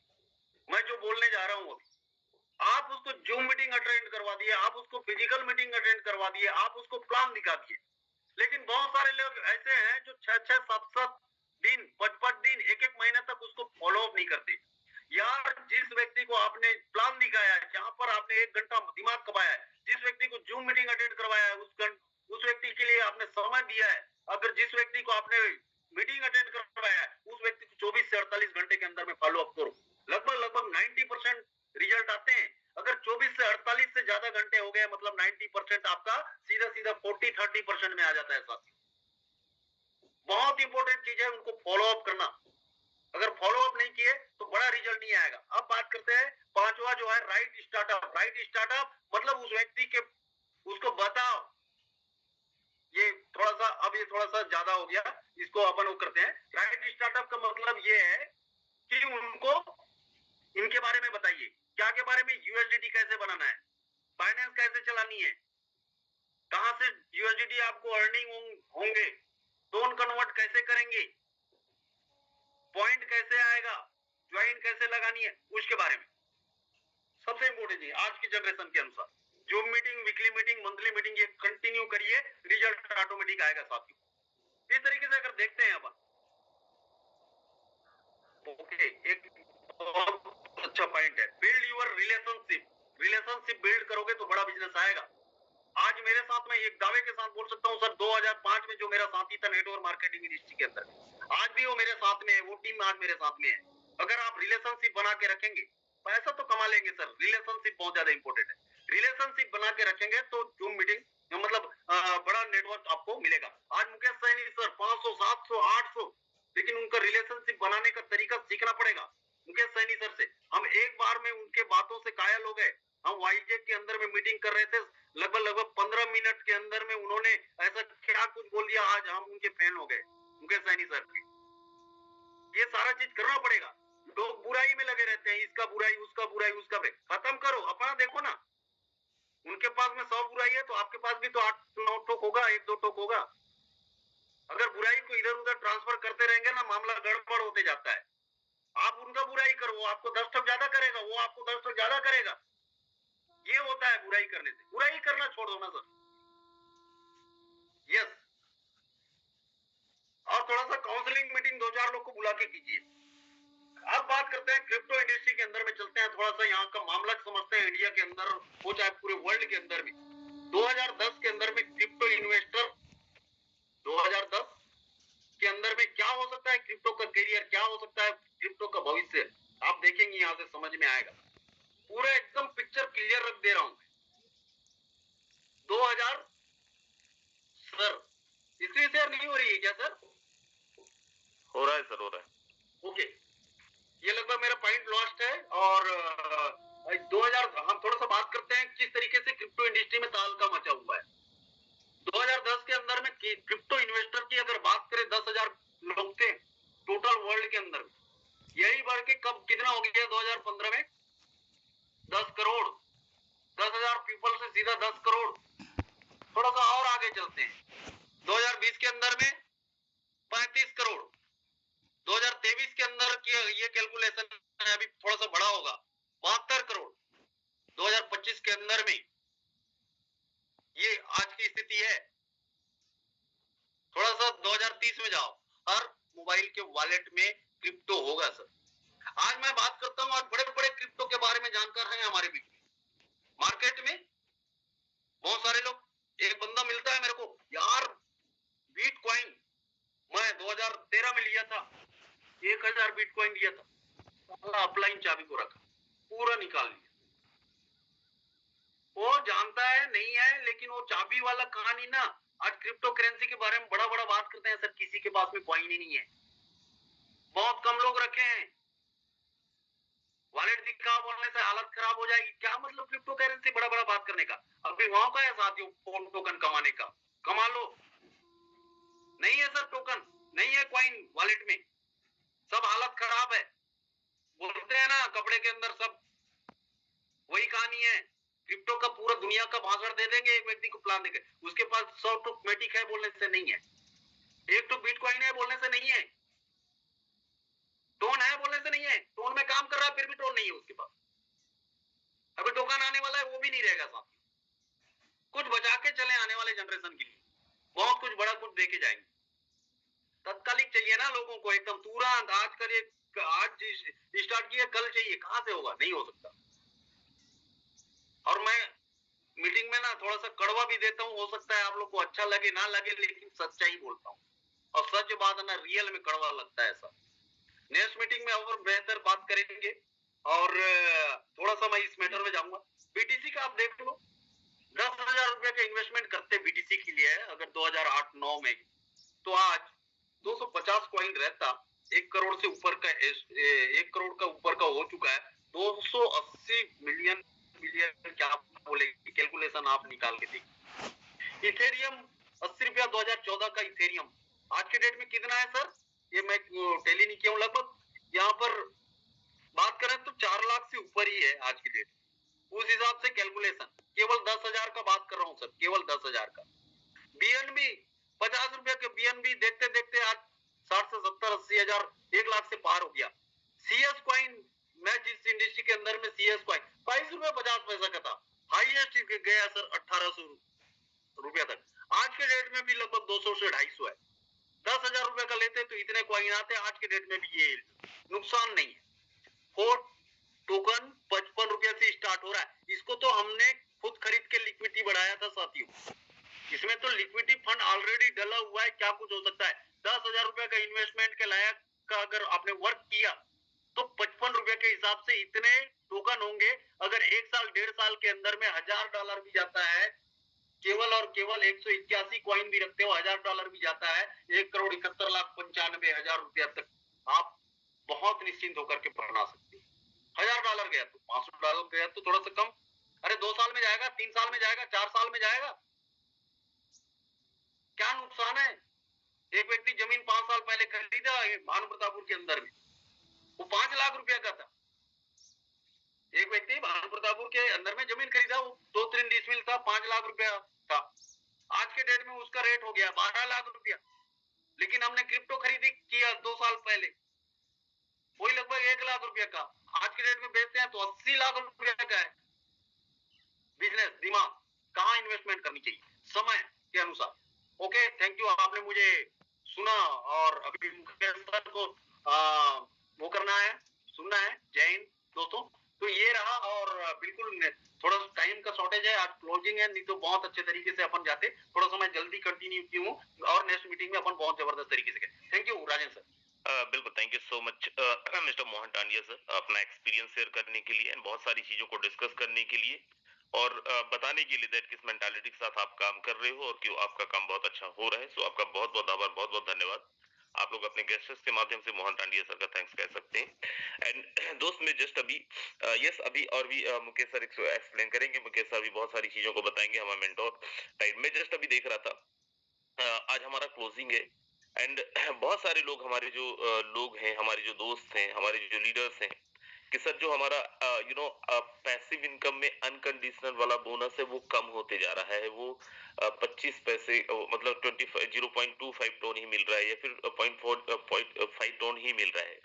मैं जो बोलने जा रहा हूँ अभी। आप उसको जूम मीटिंग अटेंड करवा दिए, आप उसको फिजिकल मीटिंग अटेंड करवा दिए, आप उसको प्लान दिखा दिए, लेकिन बहुत सारे लोग ऐसे हैं जो 6-6, 7-7 दिन, 5-5 दिन, 1-1 महीने तक उसको फॉलो अप नहीं करते। यार, जिस व्यक्ति को आपने प्लान दिखाया है, जहां पर आपने 1 घंटा दिमाग खपाया है, जिस व्यक्ति को जूम मीटिंग अटेंड करवाया है, उस व्यक्ति के लिए आपने समय दिया है, अगर जिस व्यक्ति को आपने मीटिंग अटेंड करवाया है, उस व्यक्ति को 24 से 48 घंटे के अंदर में फॉलो अप करो। लगभग 90% रिजल्ट आते हैं। अगर 24 से 48 से ज्यादा घंटे हो गए, मतलब 90% आपका सीधा 40-30% में आ जाता है साथी। बहुत इंपॉर्टेंट चीज है उनको फॉलो अप करना। अगर फॉलो अप नहीं किए तो बड़ा रिजल्ट नहीं आएगा। अब बात करते हैं पांचवा, जो है राइट स्टार्टअप। राइट स्टार्टअप मतलब उस व्यक्ति के, उसको बताओ, ये थोड़ा सा ज्यादा हो गया, इसको अपन वो करते हैं। राइट स्टार्टअप का मतलब ये है कि उनको इनके बारे में बताइए। क्या के बारे में? यूएसडीटी कैसे बनाना है, फाइनेंस कैसे चलानी है, कहां से यूएसडीटी आपको अर्निंग होंगे, टोन कन्वर्ट कैसे करेंगे, पॉइंट कैसे आएगा, ज्वाइन कैसे लगानी है, उसके बारे में सबसे इंपोर्टेंट है आज की जनरेशन के अनुसार। Zoom meeting, weekly meeting, monthly meeting, ये कंटिन्यू करिए, रिजल्ट ऑटोमेटिक आएगा साथियों। इस तरीके से अगर देखते हैं अपन, ओके, एक बहुत अच्छा पॉइंट है, बिल्ड यूर रिलेशनशिप बिल्ड करोगे तो बड़ा बिजनेस आएगा। आज मेरे साथ में एक दावे के साथ बोल सकता हूं सर, 2005 में जो मेरा साथी था नेटवर्क मार्केटिंग इंडस्ट्री के अंदर, आज भी वो मेरे साथ में है, वो टीम आज मेरे साथ में है। अगर आप रिलेशनशिप बना के रखेंगे, पैसा तो कमा लेंगे सर, रिलेशनशिप बहुत ज्यादा इंपॉर्टेंट है। रिलेशनशिप बना के रखेंगे तो जूम मीटिंग मतलब बड़ा नेटवर्क आपको मिलेगा। आज मुकेश सैनी सर 500, 700, 800, लेकिन उनका रिलेशनशिप बनाने का तरीका सीखना पड़ेगा मुकेश सैनी सर से। हम एक बार में उनके बातों से कायल हो गए, हम वाईजेक के अंदर में मीटिंग कर रहे थे, लगभग 15 मिनट के अंदर में उन्होंने ऐसा क्या कुछ बोल दिया, आज हम उनके फैन हो गए, मुकेश सहनी सर के। ये सारा चीज करना पड़ेगा। लोग बुराई में लगे रहते हैं, इसका बुराई, उसका बुराई, उसका बुराई, खत्म करो, अपना देखो ना। उनके पास में 100 बुराई है तो आपके पास भी तो 8-9 टोक होगा, 1-2 टोक होगा। अगर बुराई को इधर उधर ट्रांसफर करते रहेंगे ना, मामला गड़बड़ होते जाता है। आप उनका बुराई करो, वो आपको 10 टोक ज्यादा करेगा, वो आपको 10 टोक ज्यादा करेगा। ये होता है बुराई करने से। बुराई करना छोड़ दो ना सर। यस। और थोड़ा सा काउंसलिंग मीटिंग 2-4 लोग को बुला के कीजिए। अब बात करते हैं क्रिप्टो इंडस्ट्री के अंदर में, चलते हैं थोड़ा सा यहाँ का मामला समझते हैं। इंडिया के अंदर हो चाहे पूरे वर्ल्ड के अंदर भी 2010 के अंदर में क्रिप्टो इन्वेस्टर, 2010 के अंदर में क्या हो सकता है, क्रिप्टो का करियर क्या हो सकता है, क्रिप्टो का भविष्य आप देखेंगे, यहाँ से समझ में आएगा। पूरा एकदम पिक्चर क्लियर रख दे रहा हूं। 2000 सर, इसलिए शेयर नहीं हो रही है क्या सर? हो रहा है सर, हो रहा है। ओके, ये लगभग मेरा पॉइंट लॉस्ट है। और 2000 हम थोड़ा सा बात करते हैं किस तरीके से क्रिप्टो इंडस्ट्री में ताल का मचा हुआ है। 2010 के अंदर में क्रिप्टो इन्वेस्टर की अगर बात करें, 10,000 लोग थे टोटल वर्ल्ड के अंदर। यही बढ़ के कब कितना हो गया 2015 में? 10 करोड़। 10,000 पीपल से सीधा 10 करोड़। थोड़ा सा और आगे चलते हैं, 2020 के अंदर में 35 करोड़। 2023 के अंदर की ये कैलकुलेशन है, अभी थोड़ा सा बड़ा होगा, 72 करोड़। 2025 के अंदर में ये आज की स्थिति है। थोड़ा सा 2030 में जाओ, हर मोबाइल के वॉलेट में क्रिप्टो होगा सर। आज मैं बात करता हूं, आज बड़े बड़े क्रिप्टो के बारे में जानकार हैं हमारे बीच में, मार्केट में बहुत सारे लोग। एक बंदा मिलता है मेरे को, यार बिटकॉइन मैं 2013 में लिया था, 1000 बिटकॉइन लिया था, अपलाइन चाबी को रखा, पूरा निकाल लिया। वो जानता है नहीं है, लेकिन वो चाबी वाला कहानी ना, आज क्रिप्टो करेंसी के बारे में बड़ा बड़ा बात करते हैं सर, किसी के पास में कॉइन ही नहीं है, बहुत कम लोग रखे हैं। वॉलेट दिखा बोलने से हालत खराब हो जाएगी, क्या मतलब क्रिप्टो करेंसी बड़ा बड़ा बात करने का? अभी वहां का है साथियों, फोन टोकन कमाने का, कमा लो। नहीं है सर टोकन, नहीं है कॉइन वॉलेट में, सब हालत खराब है। बोलते हैं ना कपड़े के अंदर सब, वही कहानी है। क्रिप्टो का पूरा दुनिया का भाषण दे देंगे एक व्यक्ति को प्लान देकर, उसके पास 100 टुक मेटिक है बोलने से नहीं है, 1 टुक बिटकॉइन है बोलने से नहीं है, टोन है बोलने से नहीं है, टोन में काम कर रहा है फिर भी टोन नहीं है उसके पास। अभी टोकन आने वाला है, वो भी नहीं रहेगा साथ। कुछ बचा के चले आने वाले जनरेशन के लिए, बहुत कुछ बड़ा कुछ देके जाएंगे। तत्कालिक चाहिए ना लोगों को, एकदम तुरंत, आज करिए, आज स्टार्ट किए कल चाहिए, कहां से होगा? नहीं हो सकता। और मैं मीटिंग में ना थोड़ा सा कड़वा भी देता हूँ, हो सकता है आप लोग को अच्छा लगे ना लगे, लेकिन सच्चाई बोलता हूँ, और सच बात है ना, रियल में कड़वा लगता है ऐसा। नेक्स्ट मीटिंग में और बेहतर बात करेंगे, और थोड़ा सा मैं इस मैटर में जाऊंगा। बीटीसी का आप देख लो, 10,000 रुपए का इन्वेस्टमेंट करते बीटीसी के लिए अगर 2008-9 में, तो आज 250 कॉइन रहता, 1 करोड़ से ऊपर का, 1 करोड़ का ऊपर का हो चुका है, 280 मिलियन क्या बोले, कैलकुलेशन आप निकाल के देखिए। इथेरियम 80 रुपया 2014 का इथेरियम आज के डेट में कितना है सर? ये मैं टेली नहीं किया हूं, लगभग यहाँ पर बात करें तो 4 लाख से ऊपर ही है आज की डेट। उस हिसाब से कैलकुलेशन, केवल 10,000 का बात कर रहा हूँ सर, केवल 10,000 का। बीएनबी 50 रुपया के बीएनबी देखते देखते आज 60 से 70-80 हजार, 1 लाख से पार हो गया। सीएस कॉइन, मैं जिस इंडस्ट्री के अंदर में, सीएस कॉइन 22 रुपया 50 पैसा का था, हाईएस्ट गया सर 1800 रुपया तक। आज के डेट में भी लगभग 200 से 250 है। 10,000 रुपए का लेते तो इतने कॉइन आते, आज के डेट में भी ये नुकसान नहीं है। फोर्ट टोकन 55 रुपया से स्टार्ट हो रहा है, इसको तो हमने खुद खरीद के लिक्विडिटी बढ़ाया था साथियों। इसमें तो लिक्विडिटी फंड ऑलरेडी डला हुआ है, क्या कुछ हो सकता है। 10,000 रुपए का इन्वेस्टमेंट के लायक का अगर आपने वर्क किया तो 55 रुपए के हिसाब से इतने टोकन होंगे। अगर 1 साल 1.5 साल के अंदर में $1,000 भी जाता है, केवल और केवल 181 कॉइन भी रखते हो, $1,000 भी जाता है, 1,71,95,000 रुपया तक आप बहुत निश्चिंत होकर के बना सकते हो। $1,000 गया तो $500 गया तो थोड़ा सा कम, अरे 2 साल में जाएगा, 3 साल में जाएगा, 4 साल में जाएगा, क्या नुकसान है? एक व्यक्ति जमीन 5 साल पहले खरीदा भानु प्रतापपुर के अंदर में, वो 5 लाख रुपया का था। एक व्यक्ति भानु प्रतापपुर के अंदर में जमीन खरीदा, वो 2-3 डिसमिल था, 5 लाख रुपया था। आज के डेट में उसका रेट हो गया 12 लाख रुपया। लेकिन हमने क्रिप्टो खरीदी किया 2 साल पहले, वही लगभग 1 लाख रुपया का, आज के डेट में बेचते हैं तो 80 लाख रुपया का है। बिजनेस दिमाग, कहाँ इन्वेस्टमेंट करनी चाहिए समय के अनुसार। ओके, थैंक यू, आपने मुझे सुना और अभी मुकेश सर को वो करना है, सुनना है। जय हिंद दोस्तों। तो ये रहा, और बिल्कुल थोड़ा टाइम का शॉर्टेज है, आज क्लोजिंग है, नहीं तो बहुत अच्छे तरीके से अपन जाते। थोड़ा सा मैं जल्दी कंटिन्यू क्यों और नेक्स्ट मीटिंग में अपन बहुत जबरदस्त तरीके से करें। Thank you Rajendra sir. बिल्कुल, thank you so much mister Mohan Tandia sir, अपना एक्सपीरियंस शेयर करने के लिए एंड बहुत सारी चीजों को डिस्कस करने के लिए और बताने के लिए दैट किस मेंटालिटी के साथ आप काम कर रहे हो और क्यों आपका काम बहुत अच्छा हो रहा है। सो आपका बहुत बहुत आभार, बहुत बहुत धन्यवाद। आप लोग अपने गेस्ट्स के माध्यम से मोहन टांडिया सर का थैंक्स कह सकते हैं। एंड दोस्त में जस्ट अभी यस अभी और भी मुकेश सर एक्सप्लेन करेंगे, मुकेश सर भी बहुत सारी चीजों को बताएंगे, हमारा मेंटोर टाइप में। जस्ट अभी देख रहा था आज हमारा क्लोजिंग है एंड बहुत सारे लोग हमारे जो लोग हैं, हमारे जो दोस्त हैं, हमारे जो लीडर्स हैं कि सर जो हमारा पैसिव इनकम में अनकंडीशनल वाला बोनस है वो कम होते जा रहा है, वो 25 पैसे मतलब 0.25 टोन ही मिल रहा है या फिर 0.5 टोन ही मिल रहा है।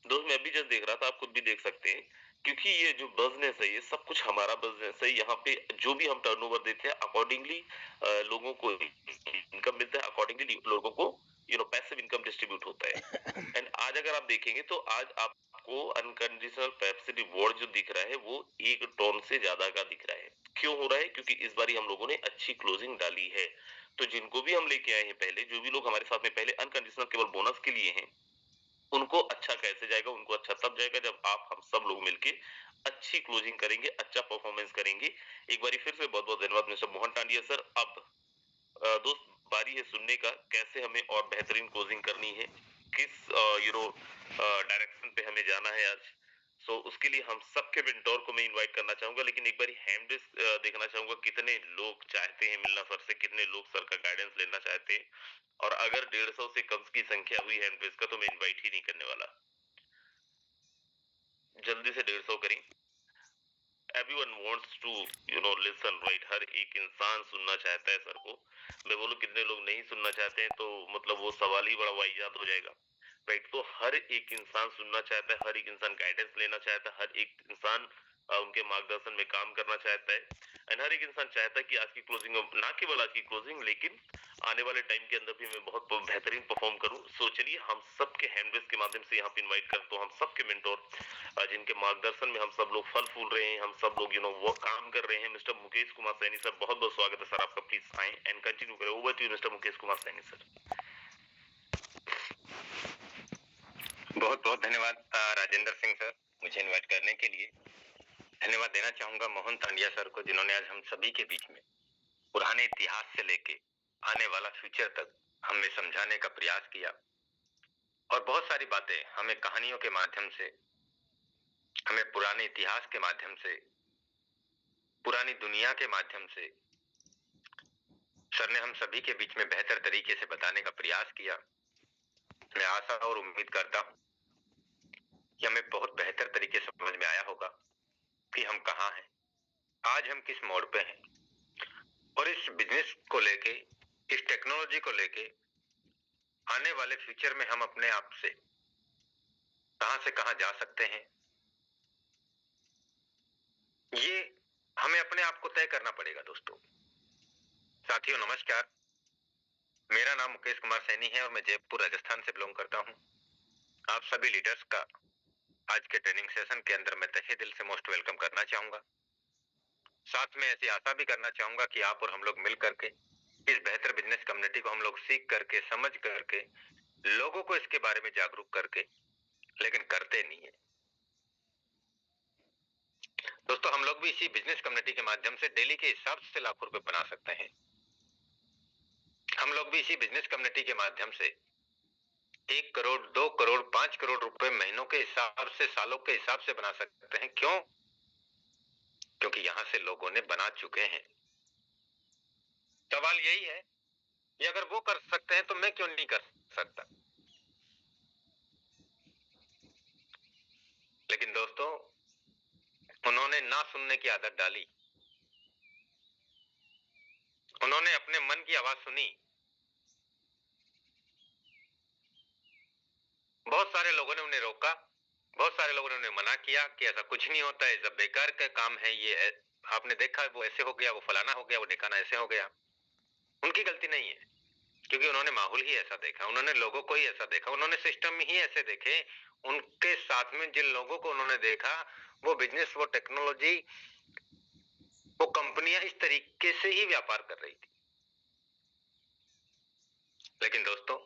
दोस्त मैं अभी जस्ट देख रहा था, आप खुद भी देख सकते हैं, क्योंकि ये जो बिजनेस है ये सब कुछ हमारा बिजनेस है। यहाँ पे जो भी हम टर्नओवर देते हैं अकॉर्डिंगली लोगों को इनकम मिलता है, अकॉर्डिंगली लोगों को पैसिव इनकम डिस्ट्रीब्यूट होता है। एंड आज अगर आप देखेंगे तो आज आपको अनकंडीशनल पैसिव रिवॉर्ड जो दिख रहा है वो 1 टन से ज्यादा का दिख रहा है। क्यों हो रहा है? क्योंकि इस बारी हम लोगों ने अच्छी क्लोजिंग डाली है। तो जिनको भी हम लेके आए हैं पहले, जो भी लोग हमारे साथ में पहले अनकंडीशनल केवल बोनस के लिए हैं, उनको अच्छा कैसे जाएगा? उनको अच्छा तब जाएगा जब आप हम सब लोग मिलके अच्छी क्लोजिंग करेंगे, अच्छा परफॉर्मेंस करेंगे। एक बारी फिर से बहुत बहुत धन्यवाद मिस्टर मोहन टांडिया सर। अब दोस्त बारी है सुनने का, कैसे हमें और बेहतरीन क्लोजिंग करनी है, किस डायरेक्शन पे हमें जाना है आज। सो उसके लिए हम सबके मेंटोर को मैं इनवाइट करना चाहूंगा, लेकिन एक बारी हैंड रेस देखना चाहूंगा कितने लोग चाहते हैं मिलना सर से, कितने लोग सर का गाइडेंस लेना चाहते हैं। और अगर 150 से कम की संख्या हुई हैंड रेस का तो मैं इनवाइट ही नहीं करने वाला। जल्दी से 150 करें। Everyone wants to listen, right? हर एक इंसान सुनना चाहता है सर को। मैं बोलूं कितने लोग नहीं सुनना चाहते हैं तो मतलब वो सवाल ही बड़ा वाहियात हो जाएगा, राइट? तो हर एक इंसान सुनना चाहता है, हर एक इंसान गाइडेंस लेना चाहता है, हर एक इंसान उनके मार्गदर्शन में काम करना चाहता है। एंड हर एक इंसान चाहता है कि आज की क्लोजिंग, ना केवल आज की क्लोजिंग लेकिन आने वाले टाइम के अंदर भी मैं बहुत बेहतरीन परफॉर्म करूं। सो चलिए हम सबके हैंडरेस के माध्यम से यहाँ पे इन्वाइट करता हूँ हम सबके मेंटोर, जिनके मार्गदर्शन में हम सब लोग फल फूल रहे हैं, हम सब लोग वो काम कर रहे हैं। मिस्टर मुकेश कुमार सैनी सर, बहुत बहुत स्वागत है सर आपका, प्लीज आए एंड कंटिन्यू करें। Over to you mister Mukesh Kumar Saini sir. बहुत बहुत धन्यवाद राजेंद्र सिंह सर, मुझे इनवाइट करने के लिए। धन्यवाद देना चाहूंगा मोहन टांडिया सर को, जिन्होंने आज हम सभी के बीच में पुराने इतिहास से लेके आने वाला फ्यूचर तक हमें समझाने का प्रयास किया और बहुत सारी बातें हमें कहानियों के माध्यम से, हमें पुराने इतिहास के माध्यम से, पुरानी दुनिया के माध्यम से सर ने हम सभी के बीच में बेहतर तरीके से बताने का प्रयास किया। मैं आशा और उम्मीद करता हूं कि हमें बहुत बेहतर तरीके से समझ में आया होगा कि हम कहाँ हैं, आज हम किस मोड़ पे हैं और इस बिजनेस को लेके, इस टेक्नोलॉजी को लेके आने वाले फ्यूचर में हम अपने आप से कहां जा सकते हैं, ये हमें अपने आप को तय करना पड़ेगा। दोस्तों साथियों नमस्कार, मेरा नाम मुकेश कुमार सैनी है और मैं जयपुर राजस्थान से बिलोंग करता हूं। आप सभी लीडर्स का आज के ट्रेनिंग सेशन के अंदर मैं तहे दिल से मोस्ट वेलकम करना चाहूंगा। साथ में ऐसी आशा भी करना चाहूंगा कि आप और हम लोग मिल करके इस बेहतर बिजनेस कम्युनिटी को हम लोग सीख करके, समझ करके, लोगों को इसके बारे में जागरूक करके, लेकिन करते नहीं है दोस्तों। हम लोग भी इसी बिजनेस कम्युनिटी के माध्यम से डेली के हिसाब से लाखों रुपए बना सकते हैं। हम लोग भी इसी बिजनेस कम्युनिटी के माध्यम से 1 करोड़, 2 करोड़, 5 करोड़ रुपए महीनों के हिसाब से, सालों के हिसाब से बना सकते हैं। क्यों? क्योंकि यहां से लोगों ने बना चुके हैं। सवाल यही है कि अगर वो कर सकते हैं तो मैं क्यों नहीं कर सकता। लेकिन दोस्तों, उन्होंने ना सुनने की आदत डाली। उन्होंने अपने मन की आवाज सुनी। बहुत सारे लोगों ने उन्हें रोका, बहुत सारे लोगों ने उन्हें मना किया कि ऐसा कुछ नहीं होता है, सब बेकार का काम है, ये आपने देखा वो ऐसे हो गया, वो फलाना हो गया, वो ढिकाना ऐसे हो गया। उनकी गलती नहीं है, क्योंकि उन्होंने माहौल ही ऐसा देखा, उन्होंने लोगों को ही ऐसा देखा, उन्होंने सिस्टम ही ऐसे देखे। उनके साथ में जिन लोगों को उन्होंने देखा, वो बिजनेस, वो टेक्नोलॉजी, वो कंपनियां इस तरीके से ही व्यापार कर रही थी। लेकिन दोस्तों,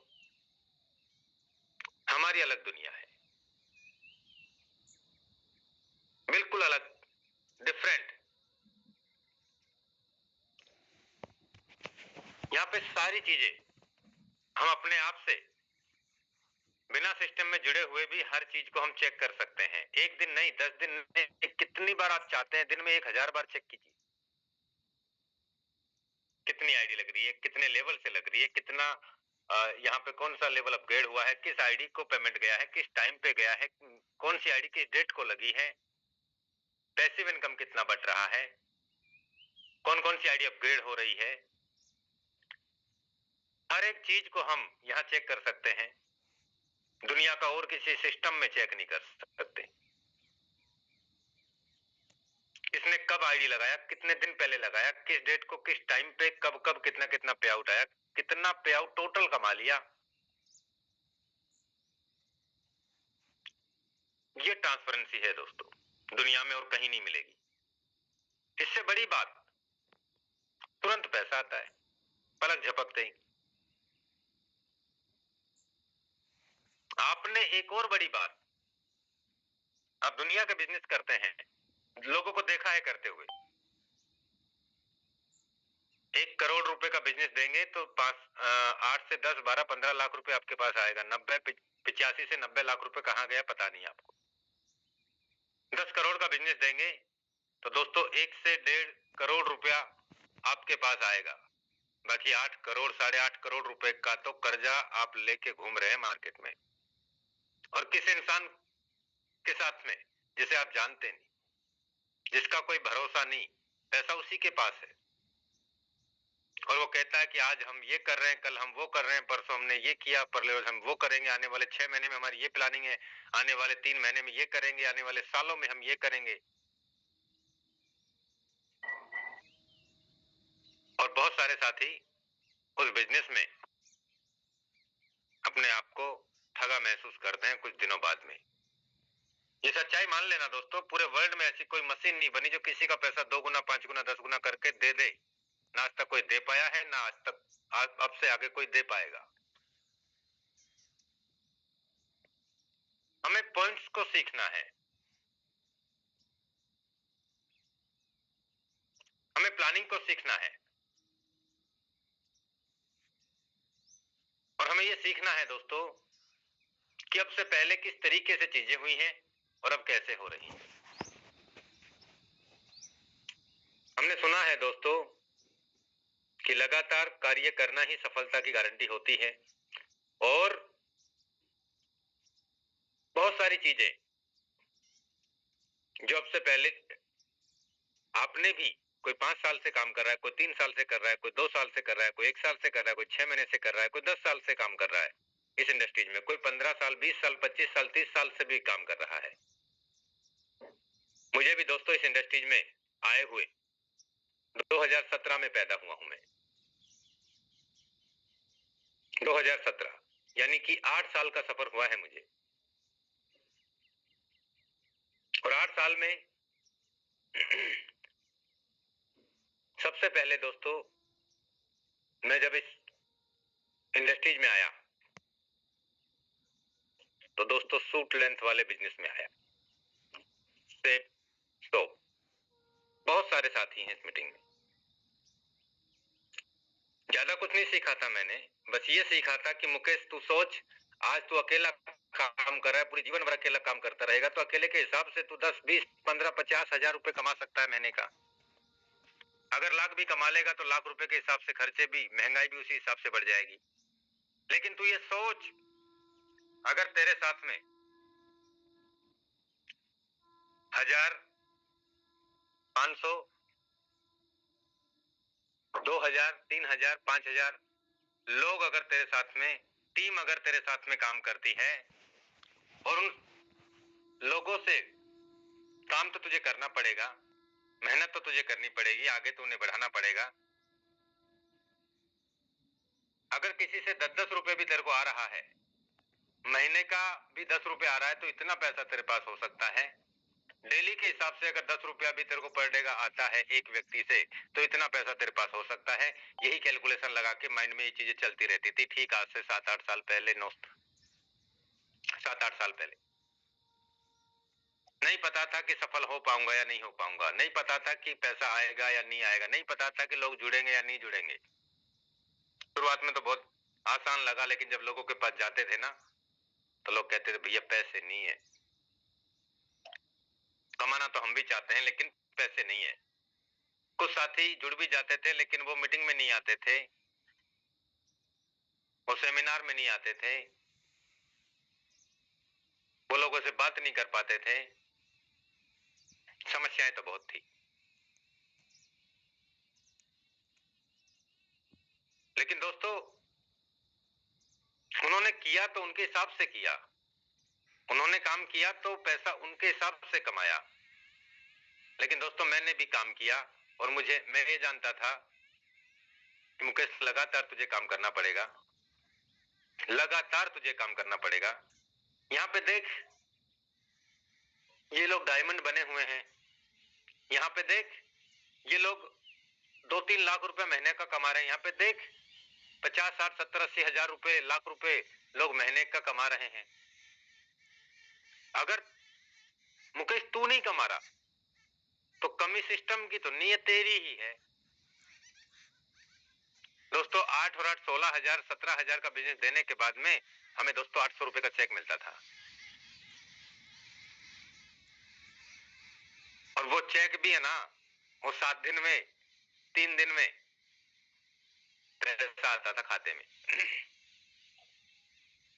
हमारी अलग दुनिया है, बिल्कुल अलग, डिफरेंट। यहाँ पे सारी चीजें हम अपने आप से बिना सिस्टम में जुड़े हुए भी हर चीज को हम चेक कर सकते हैं। एक दिन नहीं, 10 दिन में, कितनी बार आप चाहते हैं, दिन में 1000 बार चेक कीजिए। कितनी आईडी लग रही है, कितने लेवल से लग रही है, कितना यहाँ पे कौन सा लेवल अपग्रेड हुआ है, किस आईडी को पेमेंट गया है, किस टाइम पे गया है, कौन सी आईडी किस डेट को लगी है, पैसिव इनकम कितना बढ़ रहा है, कौन कौन सी आईडी अपग्रेड हो रही है। हर एक चीज को हम यहाँ चेक कर सकते हैं। दुनिया का और किसी सिस्टम में चेक नहीं कर सकते। इसने कब आईडी लगाया, कितने दिन पहले लगाया, किस डेट को, किस टाइम पे, कब कब कितना कितना पे आउट आया, कितना पे आउट टोटल कमा लिया। ये ट्रांसपेरेंसी है दोस्तों, दुनिया में और कहीं नहीं मिलेगी। इससे बड़ी बात, तुरंत पैसा आता है, पलक झपकते ही। आपने एक और बड़ी बात, आप दुनिया का बिजनेस करते हैं, लोगों को देखा है करते हुए। 1 करोड़ रुपए का बिजनेस देंगे तो 8 से 10, 12, 15 लाख रुपए आपके पास आएगा। 85 से 90 लाख रुपए कहाँ गया पता नहीं आपको। 10 करोड़ का बिजनेस देंगे तो दोस्तों 1 से 1.5 करोड़ रुपया आपके पास आएगा। बाकी 8 करोड़, 8.5 करोड़ रुपए का तो कर्जा आप लेके घूम रहे हैं मार्केट में। और किस इंसान के साथ में, जिसे आप जानते नहीं, जिसका कोई भरोसा नहीं, पैसा उसी के पास है। और वो कहता है कि आज हम ये कर रहे हैं, कल हम वो कर रहे हैं, परसों हमने ये किया, परले हम वो करेंगे, आने वाले 6 महीने में हमारी ये प्लानिंग है, आने वाले 3 महीने में ये करेंगे, आने वाले सालों में हम ये करेंगे। और बहुत सारे साथी उस बिजनेस में अपने आप को ठगा महसूस करते हैं कुछ दिनों बाद में। ये सच्चाई मान लेना दोस्तों, पूरे वर्ल्ड में ऐसी कोई मशीन नहीं बनी जो किसी का पैसा 2 गुना, 5 गुना, 10 गुना करके दे दे। ना आज तक कोई दे पाया है, ना आज तक, अब से आगे कोई दे पाएगा। हमें पॉइंट्स को सीखना है, हमें प्लानिंग को सीखना है, और हमें यह सीखना है दोस्तों कि अब से पहले किस तरीके से चीजें हुई हैं और अब कैसे हो रही हैं। हमने सुना है दोस्तों कि लगातार कार्य करना ही सफलता की गारंटी होती है। और बहुत सारी चीजें जो अब से पहले आपने भी, कोई 5 साल से काम कर रहा है, कोई 3 साल से कर रहा है, कोई 2 साल से कर रहा है, कोई 1 साल से कर रहा है, कोई 6 महीने से कर रहा है, कोई 10 साल से काम कर रहा है इस इंडस्ट्रीज में, कोई 15 साल, 20 साल, 25 साल, 30 साल से भी काम कर रहा है। मुझे भी दोस्तों इस इंडस्ट्रीज में आए हुए 2017 में पैदा हुआ हूं मैं। 2017 यानी कि 8 साल का सफर हुआ है मुझे। और 8 साल में सबसे पहले दोस्तों, मैं जब इस इंडस्ट्रीज में आया तो दोस्तों सूट लेंथ वाले बिजनेस में आया। तो बहुत सारे साथी हैं इस मीटिंग में। ज्यादा कुछ नहीं सीखा था मैंने, बस ये सीखा था कि मुकेश तू सोच, आज तू अकेला काम कर रहा है, पूरी जीवन भर अकेला काम करता रहेगा, तो अकेले के हिसाब से तू 10, 20, 15, 50 हजार रुपए कमा सकता है महीने का। अगर लाख भी कमा लेगा तो लाख रुपए के हिसाब से खर्चे भी, महंगाई भी उसी हिसाब से बढ़ जाएगी। लेकिन तू ये सोच, अगर तेरे साथ में 1000, 500, 2000, 3000, 5000 लोग अगर तेरे साथ में, टीम अगर तेरे साथ में काम करती है, और उन लोगों से काम तो तुझे करना पड़ेगा, मेहनत तो तुझे करनी पड़ेगी, आगे तो उन्हें बढ़ाना पड़ेगा। अगर किसी से 10-10 रुपए भी तेरे को आ रहा है, महीने का भी 10 रुपए आ रहा है, तो इतना पैसा तेरे पास हो सकता है। डेली के हिसाब से अगर 10 रुपया भी तेरे को पर डे का आता है एक व्यक्ति से, तो इतना पैसा तेरे पास हो सकता है। यही कैलकुलेशन लगा के माइंड में ये चीजें चलती रहती थी। ठीक आज से 7-8 साल पहले, 7-8 साल पहले नहीं पता था कि सफल हो पाऊंगा या नहीं हो पाऊंगा, नहीं पता था कि पैसा आएगा या नहीं आएगा, नहीं पता था कि लोग जुड़ेंगे या नहीं जुड़ेंगे। शुरुआत में तो बहुत आसान लगा, लेकिन जब लोगों के पास जाते थे ना, तो लोग कहते थे भैया पैसे नहीं है, कमाना तो हम भी चाहते हैं लेकिन पैसे नहीं है। कुछ साथी जुड़ भी जाते थे, लेकिन वो मीटिंग में नहीं आते थे, वो सेमिनार में नहीं आते थे, वो लोगों से बात नहीं कर पाते थे। समस्याएं तो बहुत थी। लेकिन दोस्तों, उन्होंने किया तो उनके हिसाब से किया, उन्होंने काम किया तो पैसा उनके हिसाब से कमाया। लेकिन दोस्तों, मैंने भी काम किया, और मैं ये जानता था कि मुकेश लगातार तुझे काम करना पड़ेगा, लगातार तुझे काम करना पड़ेगा। यहाँ पे देख, ये लोग डायमंड बने हुए हैं। यहाँ पे देख, ये लोग 2-3 लाख रुपए महीने का कमा रहे हैं। यहाँ पे देख, 50, 60, 70, 80 हजार रुपए, लाख रुपए लोग महीने का कमा रहे हैं। अगर मुकेश तू नहीं कमा रहा, तो कमी सिस्टम की तो नीयत तेरी ही है। दोस्तों, 8 और 8 16,000, 17,000 का बिजनेस देने के बाद में हमें दोस्तों 800 रुपए का चेक मिलता था, और वो चेक भी है ना, वो 7 दिन में, 3 दिन में पैसा आता था खाते में।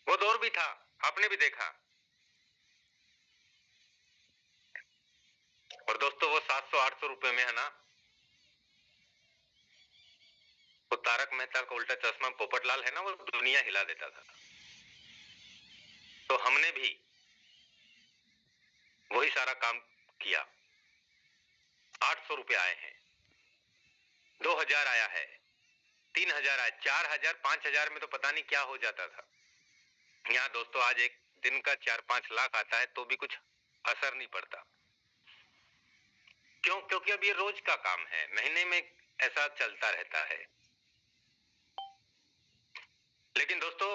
वो दौर भी था, आपने भी देखा। और दोस्तों, वो 700-800 रुपए में है ना, वो तारक मेहता का उल्टा चश्मा पोपटलाल है ना, वो दुनिया हिला देता था। तो हमने भी वही सारा काम किया। 800 रुपए आए हैं, 2000 आया है, 3000 आया, 4000, 5000 में तो पता नहीं क्या हो जाता था। यहाँ दोस्तों, आज एक दिन का 4-5 लाख आता है तो भी कुछ असर नहीं पड़ता। क्यों? क्योंकि अब ये रोज का काम है, महीने में ऐसा चलता रहता है। लेकिन दोस्तों,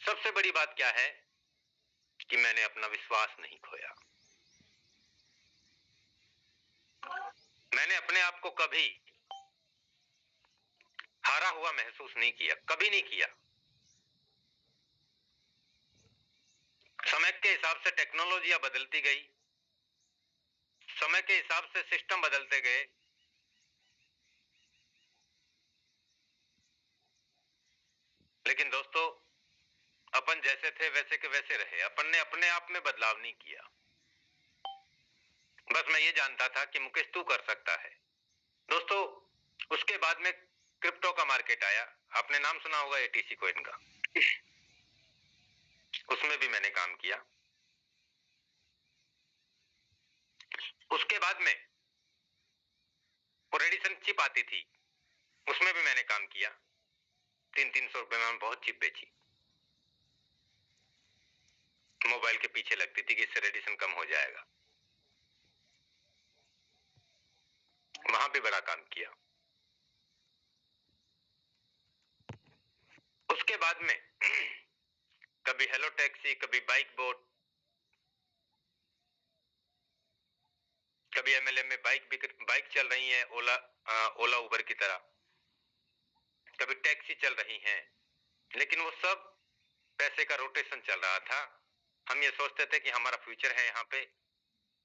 सबसे बड़ी बात क्या है कि मैंने अपना विश्वास नहीं खोया। मैंने अपने आप को कभी हारा हुआ महसूस नहीं किया, कभी नहीं किया। समय के हिसाब से टेक्नोलॉजियां बदलती गई, समय के हिसाब से सिस्टम बदलते गए, लेकिन दोस्तों, अपन जैसे थे वैसे के वैसे रहे। अपन ने अपने आप में बदलाव नहीं किया। बस मैं ये जानता था कि मुकेश तू कर सकता है। दोस्तों, उसके बाद में क्रिप्टो का मार्केट आया। आपने नाम सुना होगा एटीसी कॉइन का। उसमें भी मैंने काम किया। उसके बाद में वो रेडिसन चिप आती थी, उसमें भी मैंने काम किया। 300-300 रुपए में बहुत चिप बेची। मोबाइल के पीछे लगती थी कि इससे रेडिएशन कम हो जाएगा। वहां भी बड़ा काम किया। उसके बाद में कभी हेलो टैक्सी, कभी बाइक बोट, कभी एमएलए में बाइक चल रही है ओला उबर की तरह, कभी टैक्सी चल रही है। लेकिन वो सब पैसे का रोटेशन चल रहा था। हम ये सोचते थे कि हमारा फ्यूचर है यहाँ पे,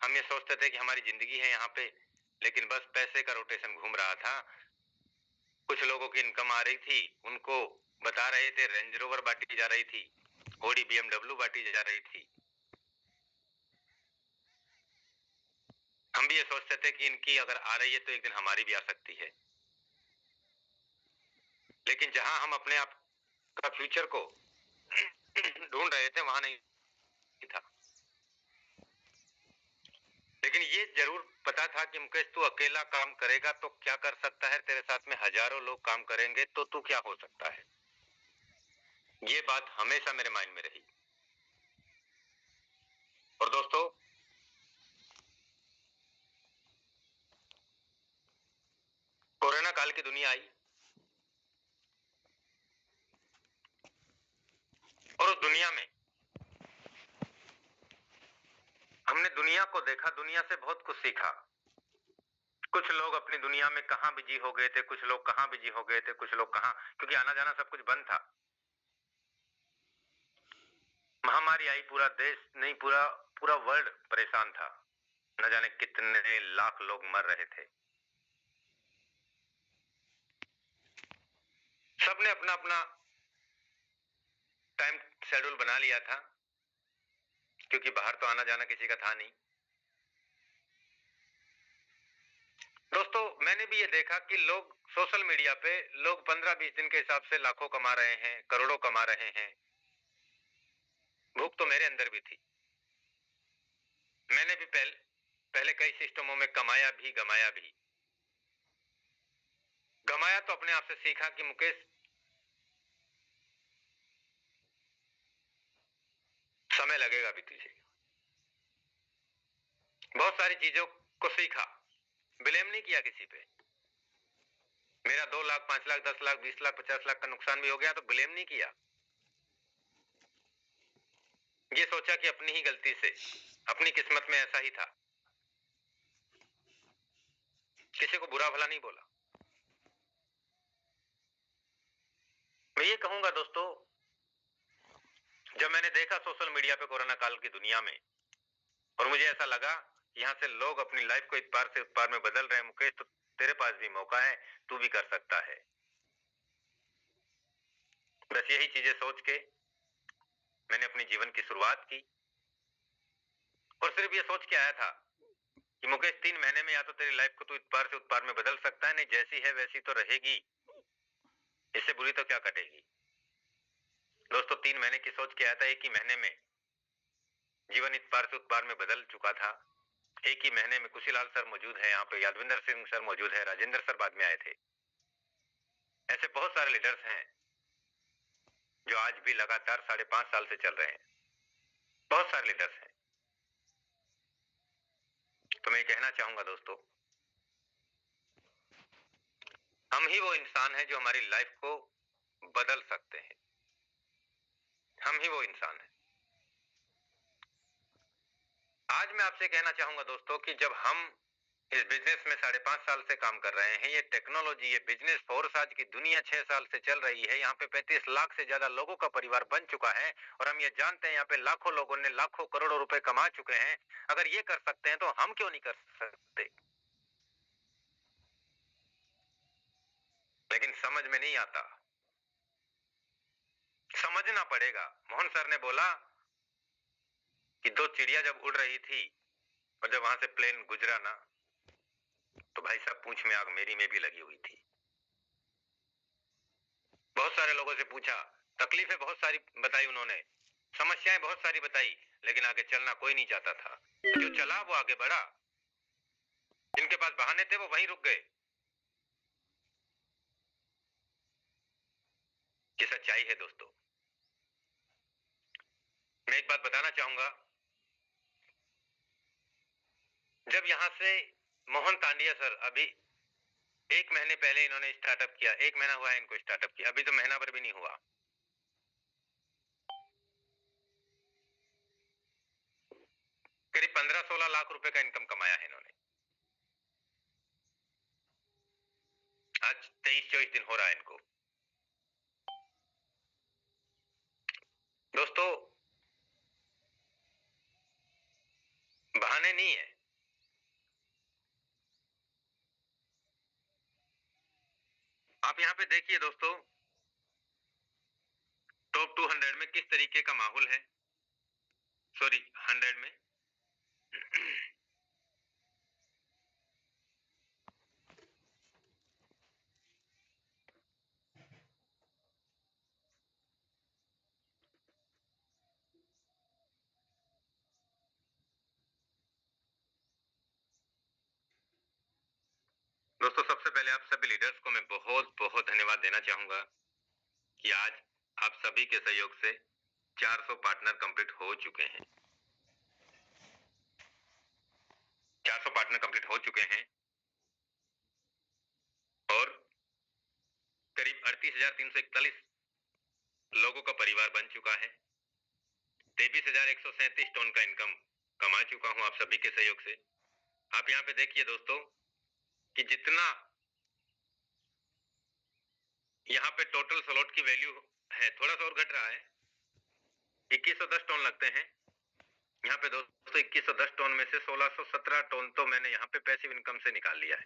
हम ये सोचते थे कि हमारी जिंदगी है यहाँ पे, लेकिन बस पैसे का रोटेशन घूम रहा था। कुछ लोगों की इनकम आ रही थी, उनको बता रहे थे रेंज रोवर बांटी जा रही थी, ऑडी BMW बांटी जा रही थी। हम भी ये सोचते थे कि इनकी अगर आ रही है तो एक दिन हमारी भी आ सकती है। लेकिन जहां हम अपने आप का फ्यूचर को ढूंढ रहे थे वहां नहीं था। लेकिन ये जरूर पता था कि मुकेश तू अकेला काम करेगा तो क्या कर सकता है, तेरे साथ में हजारों लोग काम करेंगे तो तू क्या हो सकता है। ये बात हमेशा मेरे माइंड में रही। और दोस्तों, कोरोना काल की दुनिया आई और उस दुनिया में हमने दुनिया को देखा, दुनिया से बहुत कुछ सीखा। कुछ लोग अपनी दुनिया में कहां बिजी हो गए थे, कुछ लोग कहां बिजी हो गए थे, कुछ लोग कहां, क्योंकि आना जाना सब कुछ बंद था। महामारी आई, पूरा देश नहीं पूरा पूरा वर्ल्ड परेशान था। न जाने कितने लाख लोग मर रहे थे। सबने अपना अपना टाइम शेड्यूल बना लिया था, क्योंकि बाहर तो आना जाना किसी का था नहीं। दोस्तों, मैंने भी ये देखा कि लोग सोशल मीडिया पे लोग 15-20 दिन के हिसाब से लाखों कमा रहे हैं, करोड़ों कमा रहे हैं। भूख तो मेरे अंदर भी थी। मैंने भी पहले कई सिस्टमों में कमाया भी, गमाया भी। गमाया तो अपने आप से सीखा कि मुकेश, समय लगेगा भी तुझे। बहुत सारी चीजों को सीखा, ब्लेम नहीं किया किसी पे। मेरा 2 लाख, 5 लाख, 10 लाख, 20 लाख, 50 लाख का नुकसान भी हो गया तो ब्लेम नहीं किया। ये सोचा कि अपनी ही गलती से, अपनी किस्मत में ऐसा ही था। किसी को बुरा भला नहीं बोला। मैं ये कहूंगा दोस्तों, जब मैंने देखा सोशल मीडिया पे कोरोना काल की दुनिया में, और मुझे ऐसा लगा यहाँ से लोग अपनी लाइफ को इस पार से उस पार में बदल रहे हैं, मुकेश तो तेरे पास भी मौका है, तू भी कर सकता है। बस यही चीजें सोच के मैंने अपने जीवन की शुरुआत की, और सिर्फ ये सोच के आया था कि मुकेश 3 महीने में या तो तेरी लाइफ को तू इस पार से उस पार में बदल सकता है, नहीं जैसी है वैसी तो रहेगी, इससे बुरी तो क्या कटेगी। दोस्तों, 3 महीने की सोच के आया था। एक ही महीने में जीवन इस पार से उस पार में बदल चुका था। एक ही महीने में कुशीलाल सर मौजूद है यहाँ पे, यादविंदर सिंह सर मौजूद है, राजेंद्र सर बाद में आए थे। ऐसे बहुत सारे लीडर्स हैं जो आज भी लगातार 5.5 साल से चल रहे हैं। बहुत सारे लीडर्स हैं। तो मैं कहना चाहूंगा दोस्तों, हम ही वो इंसान हैं जो हमारी लाइफ को बदल सकते हैं। हम ही वो इंसान हैं। आज मैं आपसे कहना चाहूंगा दोस्तों कि जब हम इस बिजनेस में 5.5 साल से काम कर रहे हैं, ये टेक्नोलॉजी, ये बिजनेस फोर्स आज की दुनिया 6 साल से चल रही है, यहाँ पे 35 लाख से ज्यादा लोगों का परिवार बन चुका है, और हम ये जानते हैं यहाँ पे लाखों लोगों ने लाखों करोड़ों रुपए कमा चुके हैं। अगर ये कर सकते हैं तो हम क्यों नहीं कर सकते। लेकिन समझ में नहीं आता, समझना पड़ेगा। मोहन सर ने बोला कि 2 चिड़िया जब उड़ रही थी और जब वहां से प्लेन गुजरा ना, तो भाई साहब पूंछ में आग मेरी में भी लगी हुई थी। बहुत सारे लोगों से पूछा, तकलीफें बहुत सारी बताई उन्होंने, समस्याएं बहुत सारी बताई, लेकिन आगे चलना कोई नहीं चाहता था। जो चला वो आगे बढ़ा, जिनके पास बहाने थे वो वहीं रुक गए। ये सच्चाई है दोस्तों। मैं एक बात बताना चाहूंगा, जब यहां से मोहन तांडिया सर अभी 1 महीने पहले इन्होंने स्टार्टअप किया, 1 महीना हुआ है इनको स्टार्टअप किया, अभी तो महीना भर भी नहीं हुआ। करीब 15-16 लाख रुपए का इनकम कमाया है इन्होंने। आज 23-24 दिन हो रहा है इनको। दोस्तों, नहीं है। आप यहाँ पे देखिए दोस्तों, टॉप 200 में किस तरीके का माहौल है, सॉरी 100 में। दोस्तों सबसे पहले आप सभी लीडर्स को मैं बहुत बहुत धन्यवाद देना चाहूंगा कि आज आप सभी के सहयोग से 400 पार्टनर कंप्लीट हो चुके हैं। 400 पार्टनर कंप्लीट हो चुके हैं और करीब 38,341 लोगों का परिवार बन चुका है। 23,137 टन का इनकम कमा चुका हूं आप सभी के सहयोग से। आप यहाँ पे देखिए दोस्तों कि जितना यहाँ पे टोटल स्लॉट की वैल्यू है, थोड़ा सा और घट रहा है, 2110 टन लगते हैं यहाँ पे दोस्तों। 2110 टन में से 1617 टन तो मैंने यहाँ पे पैसिव इनकम से निकाल लिया है।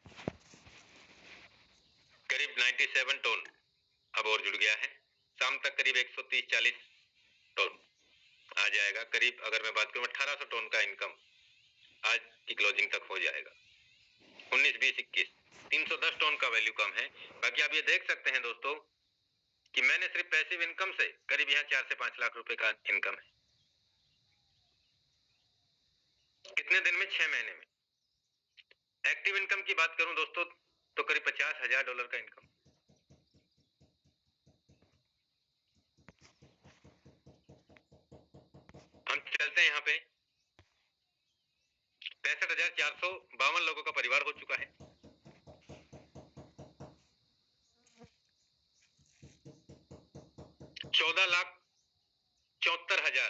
करीब 97 टन अब और जुड़ गया है। शाम तक करीब 130-140 टन आ जाएगा। करीब अगर मैं बात करूं 1800 टन का इनकम आज की क्लोजिंग तक हो जाएगा। 19, 20, 21, 310 टन का वैल्यू कम है। बाकी आप ये देख सकते हैं दोस्तों कि मैंने सिर्फ पैसिव इनकम से करीब यहाँ 4 से 5 लाख रुपए का इनकम है। कितने दिन में? 6 महीने में। एक्टिव इनकम की बात करूं दोस्तों तो करीब $50,000 का इनकम। हम चलते हैं यहाँ पे। 65,452 लोगों का परिवार हो चुका है। 14,74,000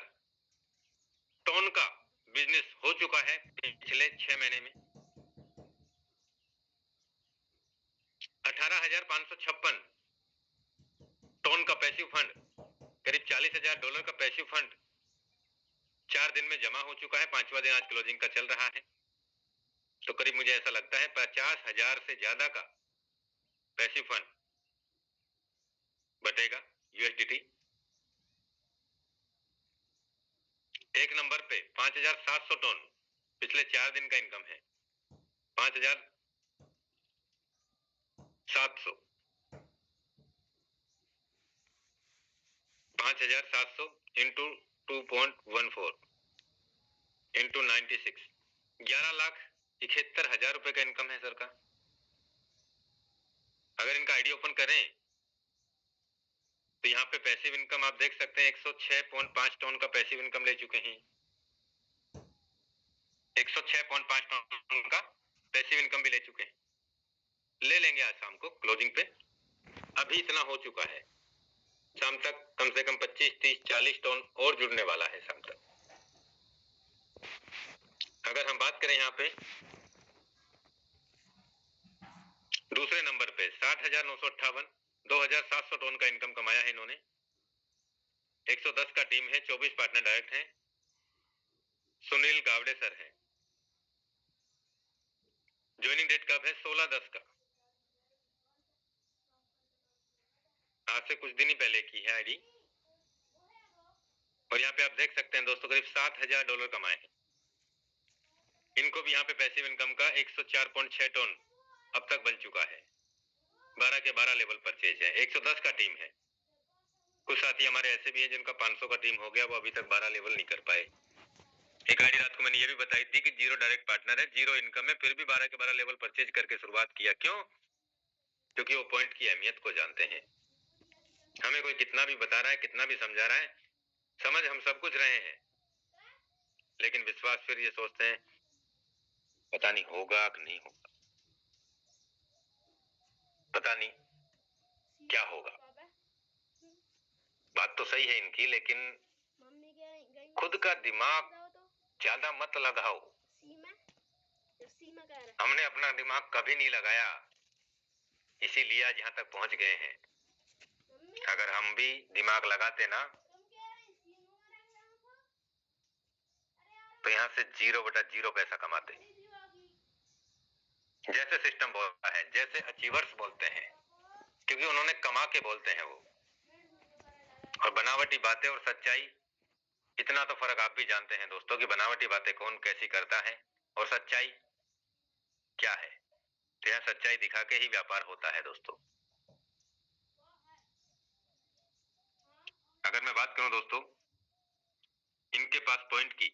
टन का बिजनेस हो चुका है पिछले 6 महीने में। 18,556 टन का पैसिव फंड, करीब $40,000 का पैसिव फंड 4 दिन में जमा हो चुका है। 5वां दिन आज क्लोजिंग का चल रहा है। तो करीब मुझे ऐसा लगता है 50,000 से ज्यादा का पैसिव फंड बटेगा USDT। एक नंबर पे 5,700 टन पिछले 4 दिन का इनकम है। 5,700 इंटू 2.14 इंटू 96, 11,71,000 रुपए का इनकम है सर का। अगर इनका आईडी ओपन करें तो यहाँ पे पैसिव इनकम आप देख सकते हैं 106.5 टन का पैसिव इनकम ले चुके हैं। 106.5 टन का पैसिव इनकम भी ले चुके हैं। ले लेंगे आज शाम को क्लोजिंग पे। अभी इतना हो चुका है। शाम तक कम से कम 25, 30, 40 टन और जुड़ने वाला है शाम तक। अगर हम बात करें यहाँ पे दूसरे नंबर पे 60,958, 2,700 टन का इनकम कमाया है इन्होंने। 110 का टीम है, 24 पार्टनर डायरेक्ट हैं। सुनील गावड़े सर हैं। ज्वाइनिंग डेट कब है? 16/10 का। आज से कुछ दिन ही पहले की है आईडी। और यहाँ पे आप देख सकते हैं दोस्तों करीब $7,000 कमाए हैं। इनको भी यहाँ पे पैसिव इनकम का 104.6 टन अब तक बन चुका है। 12 के 12 लेवल परचेज है। 110 का टीम है। कुछ साथी हमारे ऐसे भी हैं जिनका 500 का टीम हो गया, वो अभी तक 12 लेवल नहीं कर पाए। एक आईडी रात को मैंने ये भी बताई थी कि 0 डायरेक्ट पार्टनर है, 0 इनकम है, फिर भी 12 के 12 लेवल परचेज करके शुरुआत किया। क्यों? क्योंकि वो पॉइंट की अहमियत को जानते हैं। हमें कोई कितना भी बता रहा है, कितना भी समझा रहा है, समझ हम सब कुछ रहे हैं, लेकिन विश्वास फिर ये सोचते हैं पता नहीं होगा कि नहीं होगा, पता नहीं क्या होगा। बात तो सही है इनकी, लेकिन खुद का दिमाग ज्यादा मत लगाओ। हमने अपना दिमाग कभी नहीं लगाया, इसीलिए आज यहाँ तक पहुंच गए हैं। अगर हम भी दिमाग लगाते ना तो यहाँ से 0/0 पैसा कमाते। जैसे सिस्टम बोलता है, जैसे अचीवर्स बोलते हैं, क्योंकि उन्होंने कमा के बोलते हैं वो। और बनावटी बातें और सच्चाई, इतना तो फर्क आप भी जानते हैं दोस्तों कि बनावटी बातें कौन कैसी करता है और सच्चाई क्या है। तो यहाँ सच्चाई दिखा के ही व्यापार होता है दोस्तों। अगर मैं बात करूं दोस्तों इनके पास पॉइंट की,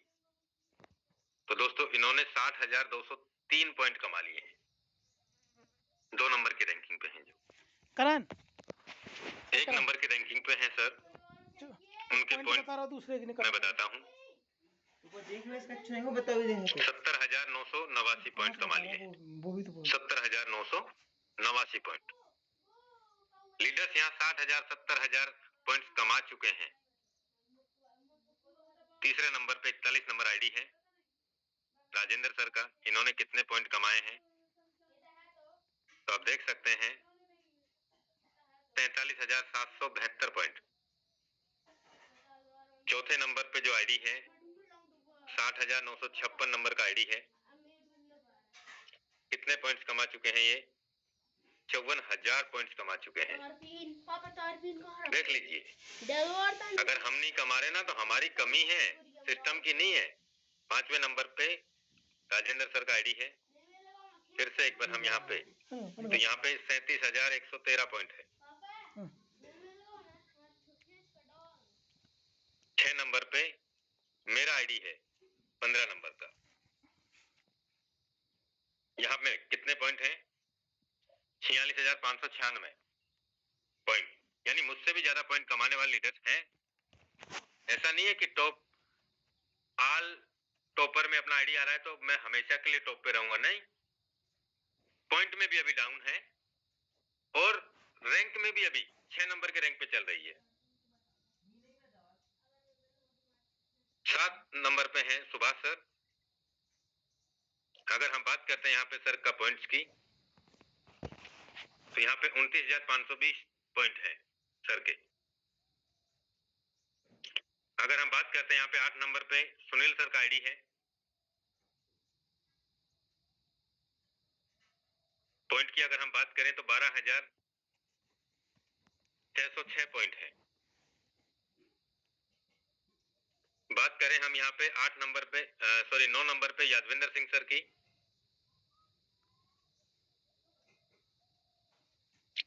तो दोस्तों इन्होंने 60,203 पॉइंट कमा लिए हैं। 2 नंबर की रैंकिंग पे हैं जो। करण 1 नंबर की रैंकिंग पे हैं सर। उनके पॉइंट बता रहा हूँ, दूसरे की मैं निकाल। बताता हूँ। 70,989 पॉइंट कमा लिए हैं। वो भी तो बोल। 70,989 पॉइंट। लीडर्स यहाँ 60,000 70,000 पॉइंट्स कमा चुके हैं। तीसरे नंबर पे 41 नंबर आईडी है राजेंद्र सर का। इन्होंने कितने पॉइंट कमाए हैं तो आप देख सकते हैं 43,772 पॉइंट। चौथे नंबर पे जो आईडी है 60,956 नंबर का आईडी है। कितने पॉइंट्स कमा चुके हैं ये? 54,000 पॉइंट्स कमा चुके हैं। देख लीजिए, अगर हम नहीं कमा रहे ना तो हमारी कमी है, सिस्टम की नहीं है। 5वें नंबर पे राजेंद्र सर का आईडी है। फिर से एक बार हम यहाँ पे, तो यहाँ पे 37,113 पॉइंट है। 6 नंबर पे मेरा आईडी है 15 नंबर का। यहाँ पे कितने पॉइंट हैं? 46,596 पॉइंट। यानी मुझसे भी ज्यादा पॉइंट कमाने वाले लीडर्स हैं। ऐसा नहीं है कि टॉप ऑल टॉपर में अपना आईडी आ रहा है तो मैं हमेशा के लिए टॉप पे रहूंगा, नहीं। पॉइंट में भी अभी डाउन है और रैंक में भी अभी 6 नंबर के रैंक पे चल रही है। 7 नंबर पे हैं सुभाष सर। अगर हम बात करते हैं यहाँ पे सर का पॉइंट्स की, तो यहाँ पे 29,520 पॉइंट है सर के। अगर हम बात करते हैं यहाँ पे 8 नंबर पे सुनील सर का आईडी है। पॉइंट की अगर हम बात करें तो 12,606 पॉइंट है। बात करें हम यहाँ पे 8 नंबर पे 9 नंबर पे यादविंदर सिंह सर की,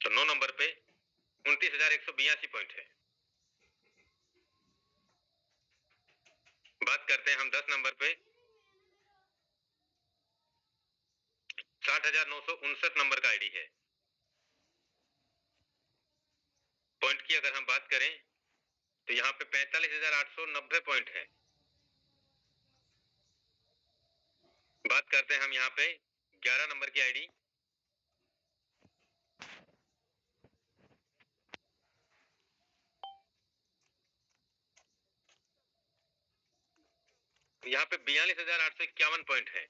तो 9 नंबर पे 29,182 पॉइंट है। बात करते हैं हम 10 नंबर पे 60,959 नंबर का आईडी है। पॉइंट की अगर हम बात करें तो यहाँ पे 45,890 पॉइंट है। बात करते हैं हम यहाँ पे 11 नंबर की आईडी, तो यहाँ पे 42,851 पॉइंट है।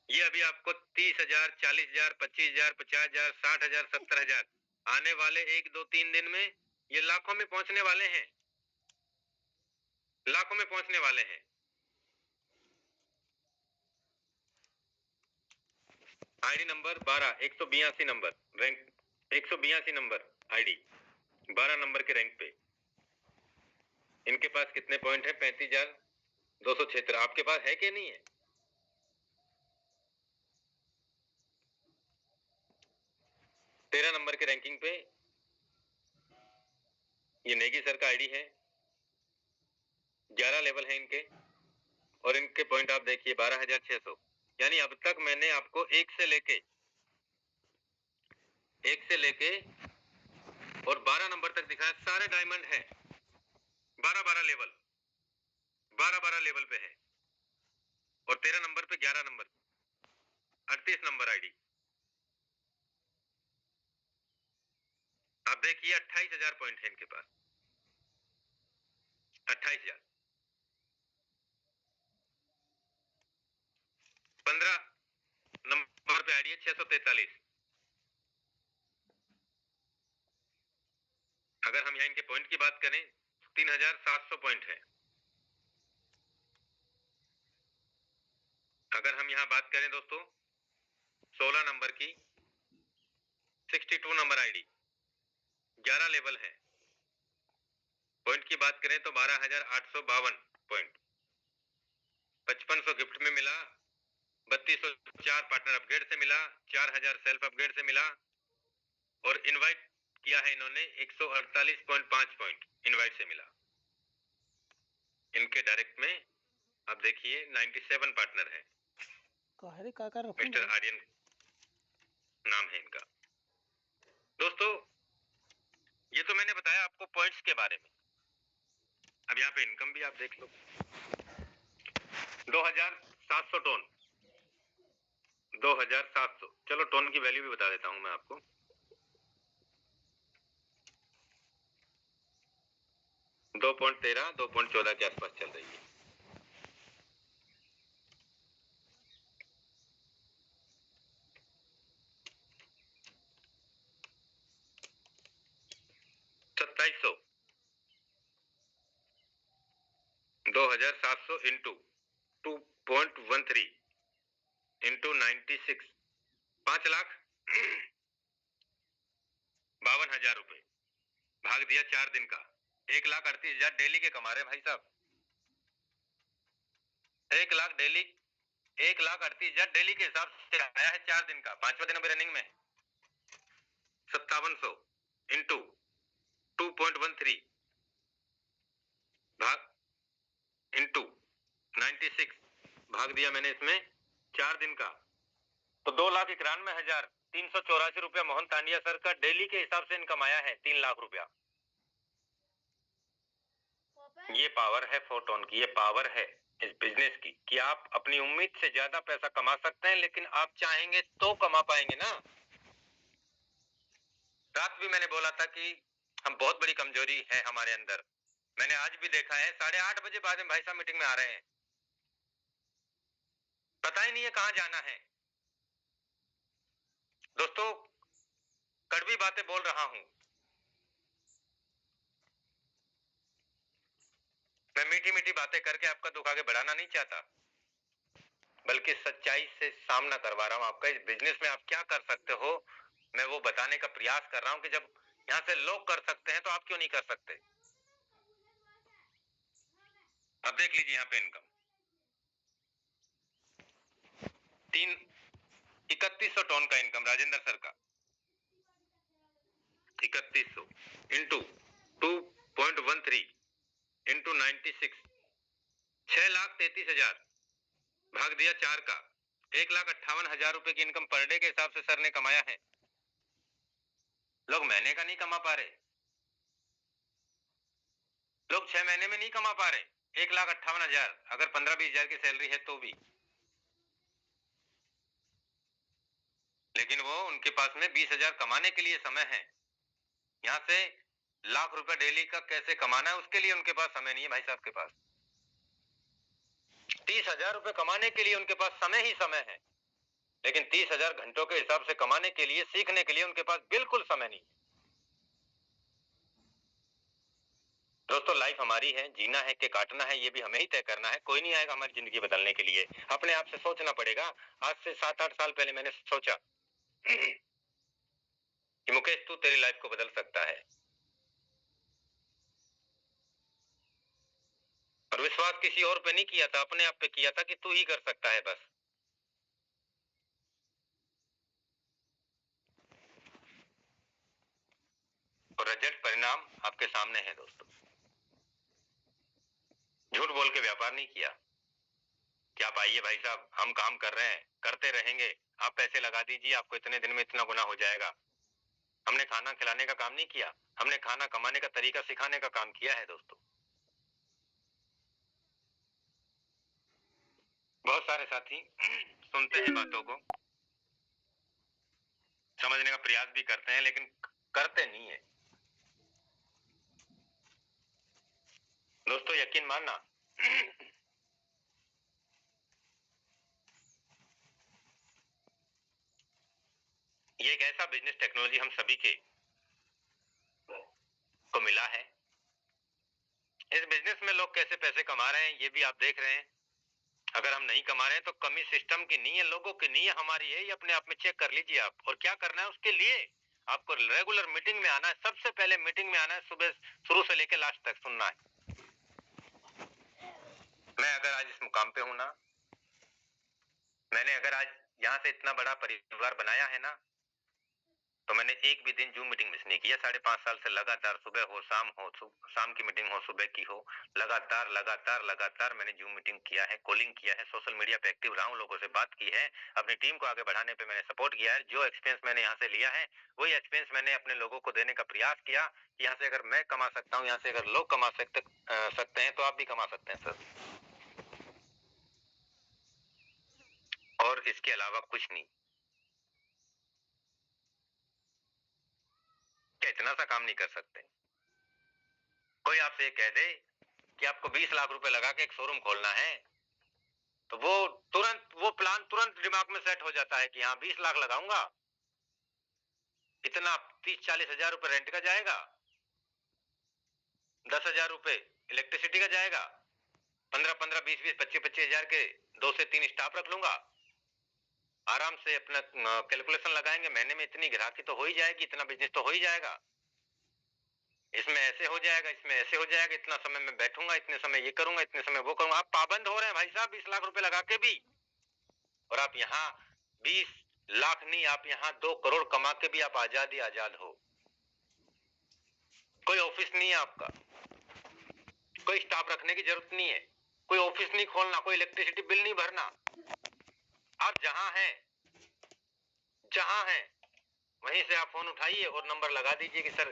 ये अभी आपको 30,000 40,000 25,000 50,000 60,000 70,000 आने वाले 1 2 3 दिन में ये लाखों में पहुंचने वाले हैं। लाखों में पहुंचने वाले हैं। ID number 12 182 number rank 182 number ID 12 number के रैंक पे। इनके पास कितने पॉइंट है? 35,276। आपके पास है कि नहीं है? 13 नंबर के रैंकिंग पे ये नेगी सर का आईडी है। 11 लेवल है इनके और इनके पॉइंट आप देखिए 12,600। यानी अब तक मैंने आपको एक से लेके और 12 नंबर तक दिखाया। सारे डायमंड है, 12 लेवल पे है। और 13 नंबर पे 11 नंबर 38 नंबर आईडी। आप देखिए 28,000 पॉइंट है इनके पास। 28,000। 15 नंबर पे आईडी है 643। अगर हम यहाँ इनके पॉइंट की बात करें 3,700 पॉइंट है। अगर हम यहाँ बात करें दोस्तों 16 नंबर की 62 नंबर आईडी 11 लेवल है। पॉइंट की बात करें तो 12,852 पॉइंट, 5500 गिफ्ट में मिला, 3204 पार्टनर अपग्रेड से मिला, 4000 सेल्फ अपग्रेड से मिला और इनवाइट किया है इन्होंने 148.5 पॉइंट इनवाइट से मिला। इनके डायरेक्ट में आप देखिए 97 पार्टनर है। काहरे काका मिस्टर रखूंगा आर्यन नाम है इनका। दोस्तों ये तो मैंने बताया आपको पॉइंट्स के बारे में। अब यहाँ पे इनकम भी आप देख लो। 2700 टोन, 2700। चलो टोन की वैल्यू भी बता देता हूं मैं आपको। 2.13 2.14 के आसपास चल रही है। सत्ताईस सौ 2700 इंटू 2.13 इंटू 96 5,52,000 रुपए भाग दिया 4 दिन का 1,38,000 डेली के कमा रहे भाई साहब। 1,00,000 डेली, 1,38,000 डेली के हिसाब से आया है 4 दिन का। 5वां दिन अभी रनिंग में। 5700 इंटू 2.13 भाग इंटू 96 भाग दिया मैंने इसमें 4 दिन का, तो 2,91,384 रुपया मोहन तांडिया सर का डेली के हिसाब से इनकम आया है। 3 लाख रुपया। ये पावर है फोटोन की, ये पावर है इस बिजनेस की कि आप अपनी उम्मीद से ज्यादा पैसा कमा सकते हैं, लेकिन आप चाहेंगे तो कमा पाएंगे ना। रात भी मैंने बोला था कि हम बहुत बड़ी कमजोरी है हमारे अंदर। मैंने आज भी देखा है 8:30 बजे बाद में भाई साहब मीटिंग में आ रहे हैं, पता ही नहीं है कहां जाना है। दोस्तों कड़वी बातें बोल रहा हूं मैं, मीठी मीठी बातें करके आपका दुख आगे बढ़ाना नहीं चाहता, बल्कि सच्चाई से सामना करवा रहा हूं आपका। इस बिजनेस में आप क्या कर सकते हो मैं वो बताने का प्रयास कर रहा हूं कि जब यहां से लोग कर सकते हैं तो आप क्यों नहीं कर सकते। अब देख लीजिए यहाँ पे इनकम 3100 टन का इनकम राजेंद्र सर का। 3100 इंटू 2.13 इंटू 96 6,33,000 भाग दिया 4 का 1,58,000 रुपए की इनकम पर डे के हिसाब से सर ने कमाया है। लोग महीने का नहीं कमा पा रहे, लोग 6 महीने में नहीं कमा पा रहे 1,58,000, अगर 15-20 हजार की सैलरी है तो भी। लेकिन वो उनके पास में 20,000 कमाने के लिए समय है। यहां से लाख रुपए डेली का कैसे कमाना है उसके लिए उनके पास समय नहीं है भाई साहब के पास। 30,000 रुपए कमाने के लिए उनके पास समय ही समय है, लेकिन 30,000 घंटों के हिसाब से कमाने के लिए, सीखने के लिए उनके पास बिल्कुल समय नहीं है। दोस्तों लाइफ हमारी है, जीना है कि काटना है ये भी हमें ही तय करना है। कोई नहीं आएगा हमारी जिंदगी बदलने के लिए, अपने आप से सोचना पड़ेगा। आज से 7-8 साल पहले मैंने सोचा कि मुकेश तू तेरी लाइफ को बदल सकता है, और विश्वास किसी और पे नहीं किया था, अपने आप पे किया था कि तू ही कर सकता है बस। और रिजल्ट परिणाम आपके सामने है दोस्तों। झूठ बोल के व्यापार नहीं किया कि आप आइए भाई साहब हम काम कर रहे हैं, करते रहेंगे, आप पैसे लगा दीजिए, आपको इतने दिन में इतना गुना हो जाएगा। हमने खाना खिलाने का काम नहीं किया, हमने खाना कमाने का तरीका सिखाने का काम किया है दोस्तों। बहुत सारे साथी सुनते हैं बातों को, समझने का प्रयास भी करते हैं, लेकिन करते नहीं है। दोस्तों यकीन मानना ये एक ऐसा बिजनेस टेक्नोलॉजी हम सभी के को मिला है। इस बिजनेस में लोग कैसे पैसे कमा रहे हैं ये भी आप देख रहे हैं। अगर हम नहीं कमा रहे हैं तो कमी सिस्टम की नहीं है, लोगों की नहीं है, हमारी है। ये अपने आप में चेक कर लीजिए आप। और क्या करना है उसके लिए, आपको रेगुलर मीटिंग में आना है। सबसे पहले मीटिंग में आना है, सुबह शुरू से लेकर लास्ट तक सुनना है। मैं अगर आज इस मुकाम पे हूं ना, मैंने अगर आज यहाँ से इतना बड़ा परिवार बनाया है ना, तो मैंने एक भी दिन जूम मीटिंग मिस नहीं किया। 5.5 साल से लगातार, सुबह हो शाम की मीटिंग हो, सुबह की हो, लगातार लगातार लगातार मैंने जूम मीटिंग किया है, कॉलिंग किया है, सोशल मीडिया पे एक्टिव रहा हूँ, लोगों से बात की है, अपनी टीम को आगे बढ़ाने पे मैंने सपोर्ट किया है। जो एक्सपीरियंस मैंने यहाँ से लिया है वही एक्सपीरियंस मैंने अपने लोगों को देने का प्रयास किया कि यहाँ से अगर मैं कमा सकता हूँ, यहाँ से अगर लोग कमा सकते हैं तो आप भी कमा सकते हैं सर। और इसके अलावा कुछ नहीं। क्या इतना सा काम नहीं कर सकते? कोई आपसे कह दे कि आपको 20 लाख रुपए लगा के एक शोरूम खोलना है, तो वो प्लान तुरंत दिमाग में सेट हो जाता है कि हाँ 20 लाख लगाऊंगा, इतना 30-40 हजार रुपए रेंट का जाएगा, 10,000 रुपए इलेक्ट्रिसिटी का जाएगा, 15-15, 20-20, 25-25 हजार के 2 से 3 स्टाफ रख लूंगा, आराम से अपना कैलकुलेशन लगाएंगे, महीने में इतनी ग्राहकी तो हो ही जाएगी, इतना बिजनेस तो हो ही जाएगा, इसमें ऐसे हो जाएगा, इसमें ऐसे हो जाएगा, इतना समय मैं बैठूंगा, इतने समय ये करूंगा, इतने समय वो करूंगा। आप पाबंद हो रहे हैं भाई साहब 20 लाख रुपए लगा के भी। और आप यहाँ 20 लाख नहीं, आप यहाँ 2 करोड़ कमा के भी आप आजाद ही आजाद हो। कोई ऑफिस नहीं है आपका, कोई स्टाफ रखने की जरूरत नहीं है, कोई ऑफिस नहीं खोलना, कोई इलेक्ट्रिसिटी बिल नहीं भरना। आप जहां हैं वहीं से आप फोन उठाइए और नंबर लगा दीजिए कि सर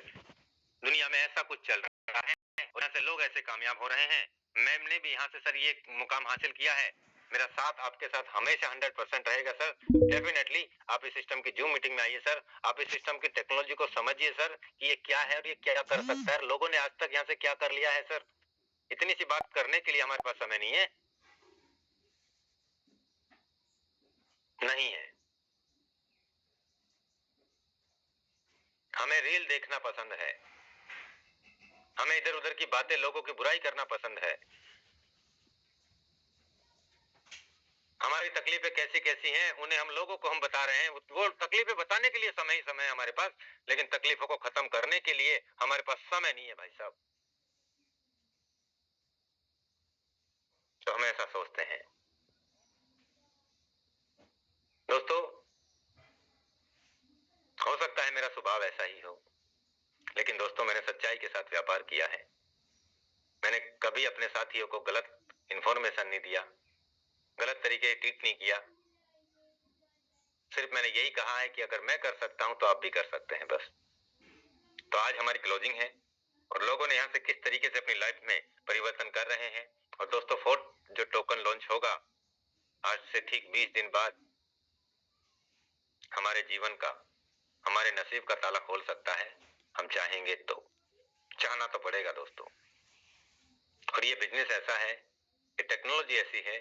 दुनिया में ऐसा कुछ चल रहा है और ऐसे लोग ऐसे कामयाब हो रहे हैं, मैंने भी यहाँ से सर ये मुकाम हासिल किया है, मेरा साथ आपके साथ हमेशा 100% रहेगा सर। डेफिनेटली आप इस सिस्टम की जूम मीटिंग में आइए सर, आप इस सिस्टम की टेक्नोलॉजी को समझिए सर कि ये क्या है और ये क्या कर सकता है, लोगों ने आज तक यहाँ से क्या कर लिया है सर। इतनी सी बात करने के लिए हमारे पास समय नहीं है, नहीं है। हमें रील देखना पसंद है, हमें इधर उधर की बातें, लोगों की बुराई करना पसंद है। हमारी तकलीफें कैसी कैसी हैं उन्हें हम लोगों को हम बता रहे हैं। वो तकलीफें बताने के लिए समय ही समय है हमारे पास, लेकिन तकलीफों को खत्म करने के लिए हमारे पास समय नहीं है भाई साहब। तो हम ऐसा सोचते हैं दोस्तों, हो सकता है मेरा स्वभाव ऐसा ही हो, लेकिन दोस्तों मैंने सच्चाई के साथ व्यापार किया है। मैंने कभी अपने साथियों को गलत इंफॉर्मेशन नहीं दिया, गलत तरीके ट्रीट नहीं किया। सिर्फ मैंने यही कहा है कि अगर मैं कर सकता हूं तो आप भी कर सकते हैं, बस। तो आज हमारी क्लोजिंग है और लोगों ने यहाँ से किस तरीके से अपनी लाइफ में परिवर्तन कर रहे हैं। और दोस्तों 4th जो टोकन लॉन्च होगा आज से ठीक 20 दिन बाद, हमारे जीवन का, हमारे नसीब का ताला खोल सकता है, हम चाहेंगे तो। चाहना तो पड़ेगा दोस्तों। और ये बिजनेस ऐसा है, ये टेक्नोलॉजी ऐसी है,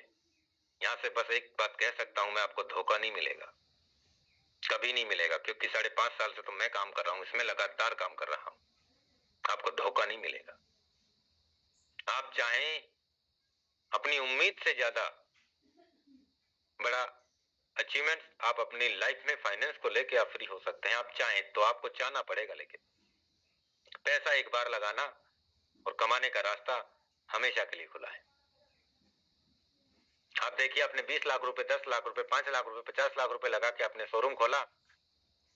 यहाँ से बस एक बात कह सकता हूं मैं, आपको धोखा नहीं मिलेगा, कभी नहीं मिलेगा, क्योंकि 5.5 साल से तो मैं काम कर रहा हूं, इसमें लगातार काम कर रहा हूं। आपको धोखा नहीं मिलेगा। आप चाहें अपनी उम्मीद से ज्यादा बड़ा अचीवमेंट आप अपनी लाइफ में फाइनेंस को लेके आप फ्री हो सकते हैं। आप चाहें तो, आपको चाहना पड़ेगा। लेकिन पैसा एक बार लगाना और कमाने का रास्ता हमेशा के लिए खुला है। आप देखिए, आपने 20 लाख रुपए, 10 लाख रुपए, 5 लाख रुपए, 50 लाख रुपए लगा के आपने शोरूम खोला,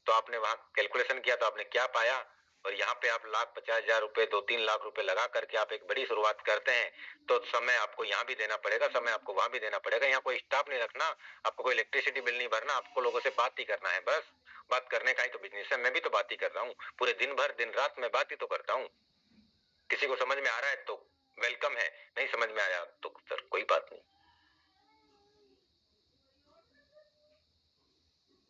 तो आपने वहां कैलकुलेशन किया तो आपने क्या पाया। और यहाँ पे आप 1,50,000 रुपए, 2-3 लाख रुपए लगा करके आप एक बड़ी शुरुआत करते हैं, तो समय आपको यहाँ भी देना पड़ेगा, समय आपको वहां भी देना पड़ेगा। यहाँ कोई स्टाफ नहीं रखना, आपको कोई इलेक्ट्रिसिटी बिल नहीं भरना, आपको लोगों से बात ही करना है, बस। बात करने का ही तो बिजनेस है। मैं भी तो बात ही कर रहा हूँ, पूरे दिन भर दिन रात मैं बात ही तो करता हूँ। किसी को समझ में आ रहा है तो वेलकम है, नहीं समझ में आया तो सर कोई बात नहीं।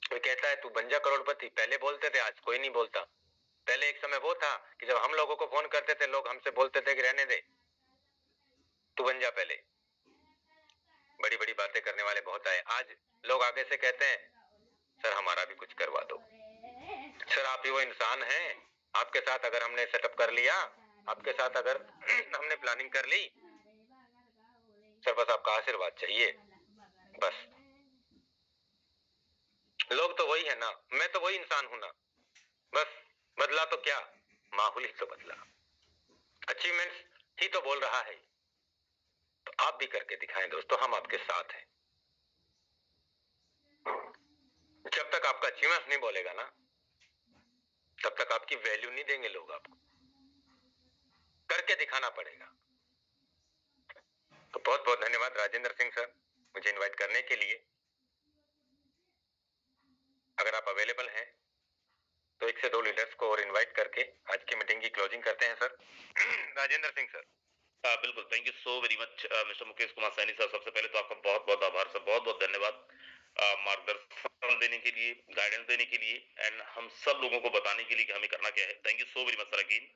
कोई कहता है तू बन जा करोड़पति, पहले बोलते थे, आज कोई नहीं बोलता। पहले एक समय वो था कि जब हम लोगों को फोन करते थे, लोग हमसे बोलते थे कि रहने दे, तू बन जा पहले। बड़ी बड़ी बातें करने वाले बहुत आए। आज लोग आगे से कहते हैं सर हमारा भी कुछ करवा दो। सर आप ही वो इंसान हैं, आपके साथ अगर हमने सेटअप कर लिया, आपके साथ अगर हमने प्लानिंग कर ली, सर बस आपका आशीर्वाद चाहिए, बस। लोग तो वही है ना, मैं तो वही इंसान हूं ना, बस बदला तो क्या, माहौल ही तो बदला, अचीवमेंट्स ही तो बोल रहा है। तो आप भी करके दिखाएं दोस्तों, हम आपके साथ हैं। जब तक आपका अचीवमेंट नहीं बोलेगा ना, तब तक आपकी वैल्यू नहीं देंगे लोग आपको, करके दिखाना पड़ेगा। तो बहुत बहुत धन्यवाद राजेंद्र सिंह सर, मुझे इनवाइट करने के लिए। अगर आप अवेलेबल हैं तो 1 से 2 लीडर्स को और इनवाइट करके आज की मीटिंग की क्लोजिंग करते हैं सर। राजेंद्र सिंह सर। बिल्कुल, thank you so very much mister Mukesh Kumar Saini sir. सबसे पहले तो आपका बहुत बहुत आभार सर, बहुत बहुत धन्यवाद मार्गदर्शन देने के लिए, गाइडेंस देने के लिए, एंड हम सब लोगों को बताने के लिए कि हमें करना क्या है। Thank you so very much sir again.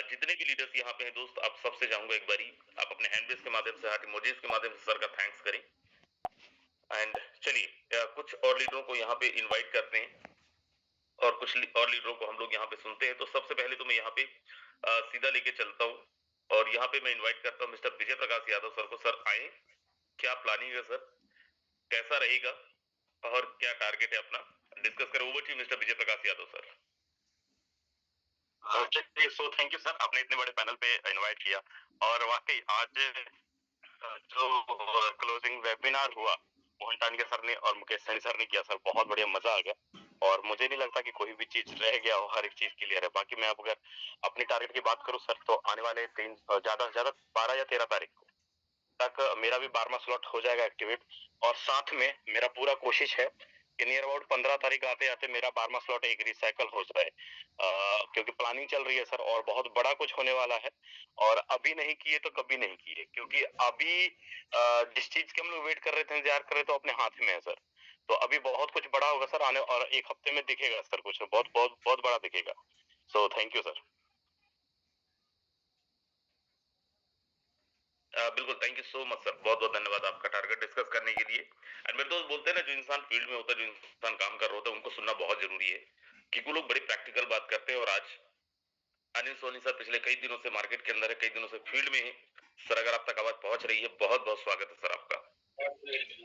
जितने भी लीडर्स यहाँ पे हैं दोस्त, आप सबसे चाहूंगा एक बारी आप अपने हैंडबेस के माध्यम से, हार्ट इमोजीज के माध्यम से सर का थैंक्स करें। एंड चलिए कुछ और लीडरों को यहाँ पे इनवाइट करते हैं और कुछ और लीडरों को हम लोग यहाँ पे सुनते हैं। तो सबसे पहले तो मैं यहाँ पे सीधा लेके चलता हूँ और यहाँ पे मैं इनवाइट करता हूँ मिस्टर विजय प्रकाश यादव सर को। सर आए, क्या प्लानिंग है सर, कैसा रहेगा और क्या टारगेट है अपना, डिस्कस करें। Over to mister Vijay Prakash Yadav sir. So thank you sir, आपने इतने बड़े पैनल पे इनवाइट किया, और वाकई आज जो क्लोजिंग वेबिनार हुआ मोहन टांडे सर ने और मुकेश सैनी सर ने किया सर, बहुत बढ़िया मजा आ गया। और मुझे नहीं लगता कि कोई भी चीज रह गया हो, हर एक चीज क्लियर है। बाकी मैं अब अगर अपनी टारगेट की बात करूं सर, तो आने वाले 3 ज्यादा से ज्यादा 12 या 13 तारीख को तक मेरा भी 12वां स्लॉट हो जाएगा एक्टिवेट, और साथ में मेरा पूरा कोशिश है कि नियर अबाउट 15 तारीख आते आते मेरा 12वां स्लॉट एक रिसाइकल हो जाए, क्योंकि प्लानिंग चल रही है सर और बहुत बड़ा कुछ होने वाला है। और अभी नहीं किए तो कभी नहीं किए, क्योंकि अभी जिस चीज के हम लोग वेट कर रहे थे, इंतजार कर रहे थे, तो अपने हाथ में है सर। तो अभी बहुत कुछ बड़ा होगा सर आने, और 1 हफ्ते में दिखेगा सर, कुछ बहुत बहुत बहुत बड़ा दिखेगा। So thank you sir. बिल्कुल, thank you so much sir, बहुत बहुत धन्यवाद आपका टारगेट डिस्कस करने के लिए। एंड मेरे दोस्त बोलते हैं ना, जो इंसान फील्ड में होता है, जो इंसान काम कर रहा होता है, उनको सुनना बहुत जरूरी है, क्योंकि वो लोग बड़ी प्रैक्टिकल बात करते हैं। और आज अनिल सोनी सर पिछले कई दिनों से मार्केट के अंदर है, कई दिनों से फील्ड में है सर। अगर आप तक आवाज पहुंच रही है, बहुत बहुत स्वागत है सर आपका।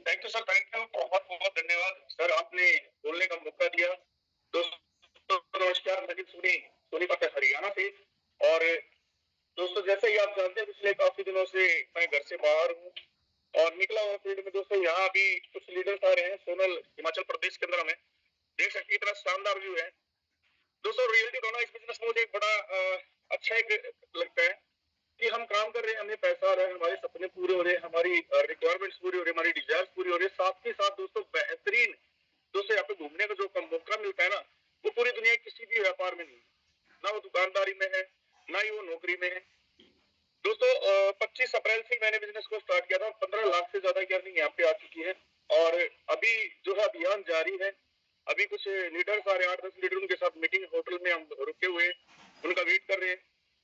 Thank you sir, thank you, बहुत बहुत धन्यवाद सर, आपने बोलने का मौका दिया। दोस्तों नमस्कार, मैं सोनीपत हरियाणा से। और दोस्तों जैसे ही आप जानते हैं, पिछले काफी दिनों से मैं घर से बाहर हूँ और निकला हुआ फील्ड में। दोस्तों यहाँ अभी कुछ लीडर्स आ रहे हैं, सोनल हिमाचल प्रदेश के अंदर हमें देख सकते हैं, इतना शानदार व्यू है। दोस्तों रियलिटी दोनों इस बिजनेस में मुझे एक बड़ा अच्छा एक लगता है कि हम काम कर रहे हैं, हमें पैसा आ रहा है, हमारे सपने पूरे हो रहे हैं, हमारी रिक्वायरमेंट्स पूरी हो रही है, हमारी डिजायर्स पूरी हो रही है। साथ ही साथ दोस्तों बेहतरीन दोस्तों यहाँ पे घूमने का जो मौका मिलता है ना, वो पूरी दुनिया के किसी भी व्यापार में नहीं, ना वो दुकानदारी में है, ना ही वो नौकरी में है। दोस्तों 25 अप्रैल से मैंने बिजनेस को स्टार्ट किया था, 15 लाख से ज्यादा की अर्निंग यहाँ पे आ चुकी है। और अभी जो है अभियान जारी है। अभी कुछ लीडर्स आ रहे हैं, 8-10 लीडर, उनके साथ मीटिंग होटल में हम रुके हुए, उनका वेट कर रहे हैं।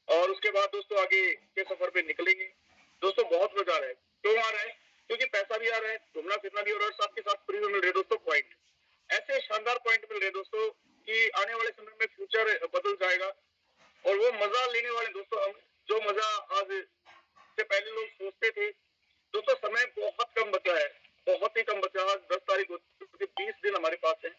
और उसके बाद दोस्तों आगे के सफर पे निकलेंगे। दोस्तों बहुत मजा आ रहा है। क्यों आ रहा है? क्योंकि पैसा भी आ रहा है, घूमना फिरना भी हो रहा है, और साथ के साथ फ्री में मिल रहे हैं दोस्तों पॉइंट। ऐसे शानदार पॉइंट मिल रहे हैं दोस्तों कि आने वाले समय में फ्यूचर बदल जाएगा। और वो मजा लेने वाले दोस्तों हम, जो मजा आज से पहले लोग सोचते थे। दोस्तों समय बहुत कम बचा है, बहुत ही कम बचा है। 10 तारीख होती है, 20 दिन हमारे पास है,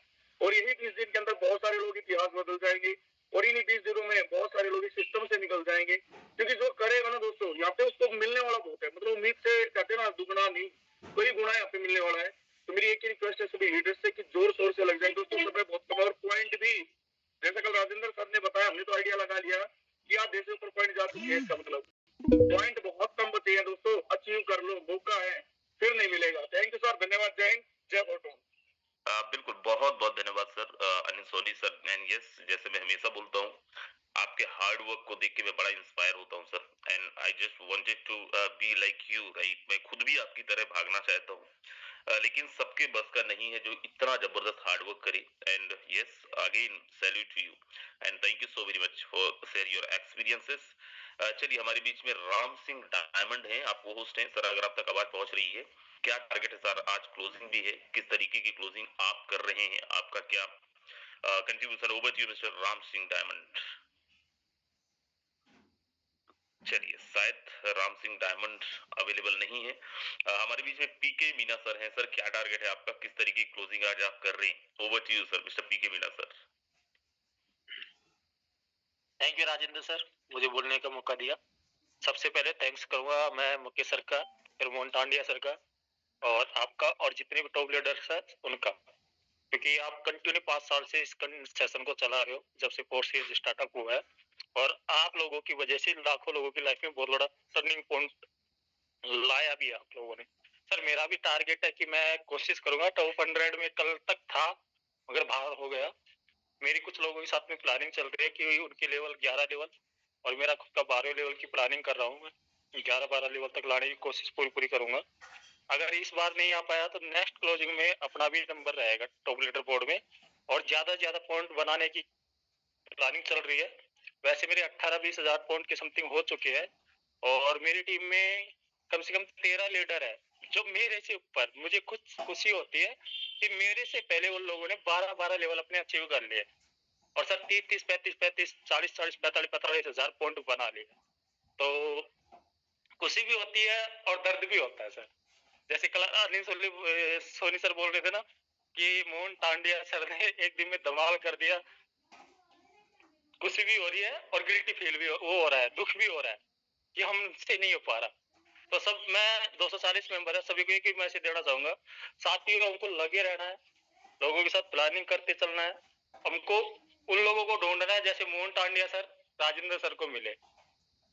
और यही 20 दिन के अंदर बहुत सारे लोग इतिहास बदल जाएंगे, और इन्हीं 20 दिनों में बहुत सारे लोग इस सिस्टम से निकल जाएंगे। क्योंकि जो करेगा ना दोस्तों, यहाँ पे उसको मिलने वाला बहुत है, मतलब उम्मीद से कहते हैं ना, दुगना नहीं कोई गुना यहाँ पे मिलने वाला है। तो मेरी एक ही रिक्वेस्ट है सभी लीडर्स से कि जोर शोर से लग जाए दोस्तों, समय बहुत कम। और पॉइंट भी जैसे कल राजेंद्र सर ने बताया, हमने तो आइडिया लगा लिया कि आप देश के ऊपर पॉइंट जा चुके हैं, इसका मतलब पॉइंट बहुत कम बचे हैं दोस्तों। अचीव कर लो, मौका है, फिर नहीं मिलेगा। थैंक यू सर, धन्यवाद, जय हिंद, जय फोटो। बिल्कुल, बहुत बहुत धन्यवाद sir Anil Soni sir. And yes, जैसे मैं हमेशा बोलता हूँ, आपके हार्ड वर्क को देख के मैं बड़ा इंस्पायर होता हूँ sir. And I just wanted to be like you, right. मैं खुद भी आपकी तरह भागना चाहता हूँ, लेकिन सबके बस का नहीं है जो इतना जबरदस्त हार्ड वर्क करे। And yes, again salute to you and thank you so very much for share your experiences. चलिए, हमारे बीच में राम सिंह डायमंड हैं, आप वो होस्ट हैं सर। अगर आप तक आवाज पहुंच रही है, क्या टारगेट है सर? आज क्लोजिंग भी है, किस तरीके की क्लोजिंग आप कर रहे हैं, आपका क्या contribution? Over to you mister Ram Singh Diamond. चलिए, शायद राम सिंह डायमंड अवेलेबल नहीं है। हमारे बीच में पीके मीना सर हैं। सर, क्या टारगेट है आपका? किस तरीके की क्लोजिंग आज आप कर रहे हैं? Over to you sir, mister PK Meena sir. Thank you Rajendra sir, मुझे बोलने का मौका दिया। सबसे पहले थैंक्स करूंगा मैं मुकेश सर का, फिर मोहन टांडिया सर का और आपका और जितने भी टॉप लीडर्स हैं उनका, क्योंकि आप कंटिन्यू 5 साल से इस सेशन को चला रहे हो जब से फोर्स सीरीज स्टार्टअप हुआ है, और आप लोगों की वजह से लाखों लोगों की लाइफ में बहुत बड़ा टर्निंग पॉइंट लाया भी आप लोगों ने। सर, मेरा भी टारगेट है कि मैं कोशिश करूंगा, टॉप 100 में कल तक था मगर बाहर हो गया। मेरी कुछ लोगों के साथ में प्लानिंग चल रही है कि उनके लेवल 11 लेवल और मेरा खुद का 12 लेवल की प्लानिंग कर रहा हूँ। मैं 11-12 लेवल तक लाने की कोशिश पूरी करूंगा। अगर इस बार नहीं आ पाया तो नेक्स्ट क्लोजिंग में अपना भी नंबर रहेगा टॉप लीडर बोर्ड में, और ज्यादा पॉइंट बनाने की प्लानिंग चल रही है। वैसे मेरे 18-20 हजार पॉइंट के समथिंग हो चुके हैं, और मेरी टीम में कम से कम 13 लीडर है जो मेरे से ऊपर। मुझे कुछ खुशी होती है कि मेरे से पहले उन लोगों ने 12-12 लेवल अपने अचीव कर लिए, और सर 30-30, 35-35, 40-40, 45-45 हजार पॉइंट बना लिए। तो खुशी भी होती है और दर्द भी होता है सर। जैसे कल सोनी सर बोल रहे थे ना कि मोहन टांडिया सर ने एक दिन में धमाल कर दिया। खुशी भी हो रही है और गिल्टी फील भी हो रहा है, दुख भी हो रहा है कि हमसे नहीं हो पा रहा। तो सब, मैं 240 मेंबर है, सभी को एक ही मैसेज देना चाहूंगा, साथियों हमको लगे रहना है, लोगों के साथ प्लानिंग करते चलना है। हमको उन लोगों को ढूंढना है जैसे मोहन टांडिया सर राजेंद्र सर को मिले,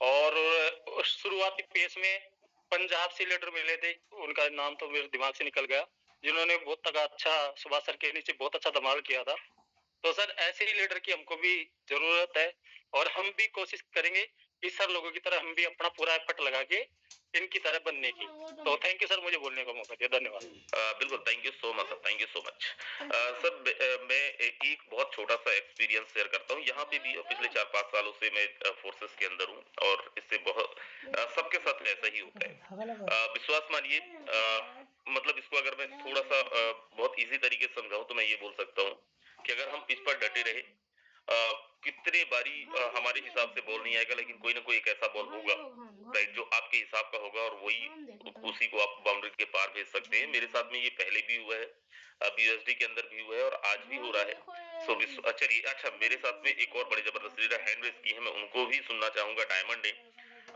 और शुरुआती पेस में पंजाब से लीडर मिले थे, उनका नाम तो मेरे दिमाग से निकल गया, जिन्होंने बहुत तक अच्छा सुभाष सर के नीचे बहुत अच्छा धमाल किया था। तो सर ऐसे ही लीडर की हमको भी जरूरत है, और हम भी कोशिश करेंगे इस सर लोगों की तरह हम भी अपना पूरा एफर्ट लगा के इनकी तरह बनने की। तो थैंक यू सर, मुझे बोलने का मौका दिया, धन्यवाद। बिल्कुल, thank you so much sir, thank you so much. Sir, मैं एक बहुत छोटा सा एक्सपीरियंस शेयर करता हूँ। यहाँ पे भी पिछले 4-5 सालों से मैं फोर्सेस के अंदर हूँ, और इससे बहुत सबके साथ में ऐसा ही होता है। विश्वास मानिए, मतलब इसको अगर मैं थोड़ा सा बहुत इजी तरीके से समझाऊं तो मैं ये बोल सकता हूँ कि अगर हम पिच पर डटे रहे, कितने बारी हमारे हिसाब से बॉल नहीं आएगा, लेकिन कोई ना कोई एक ऐसा बॉल होगा, राइट, जो आपके हिसाब का होगा, और वही उसी को आप बाउंड्री के पार भेज सकते हैं। मेरे साथ में ये पहले भी हुआ है, BUSD के अंदर भी हुआ है, और आज भी हो रहा है। सो चलिए, अच्छा, मेरे साथ में एक और बड़ी जबरदस्त लीडर हैंड रेस की है, मैं उनको भी सुनना चाहूंगा, डायमंड है।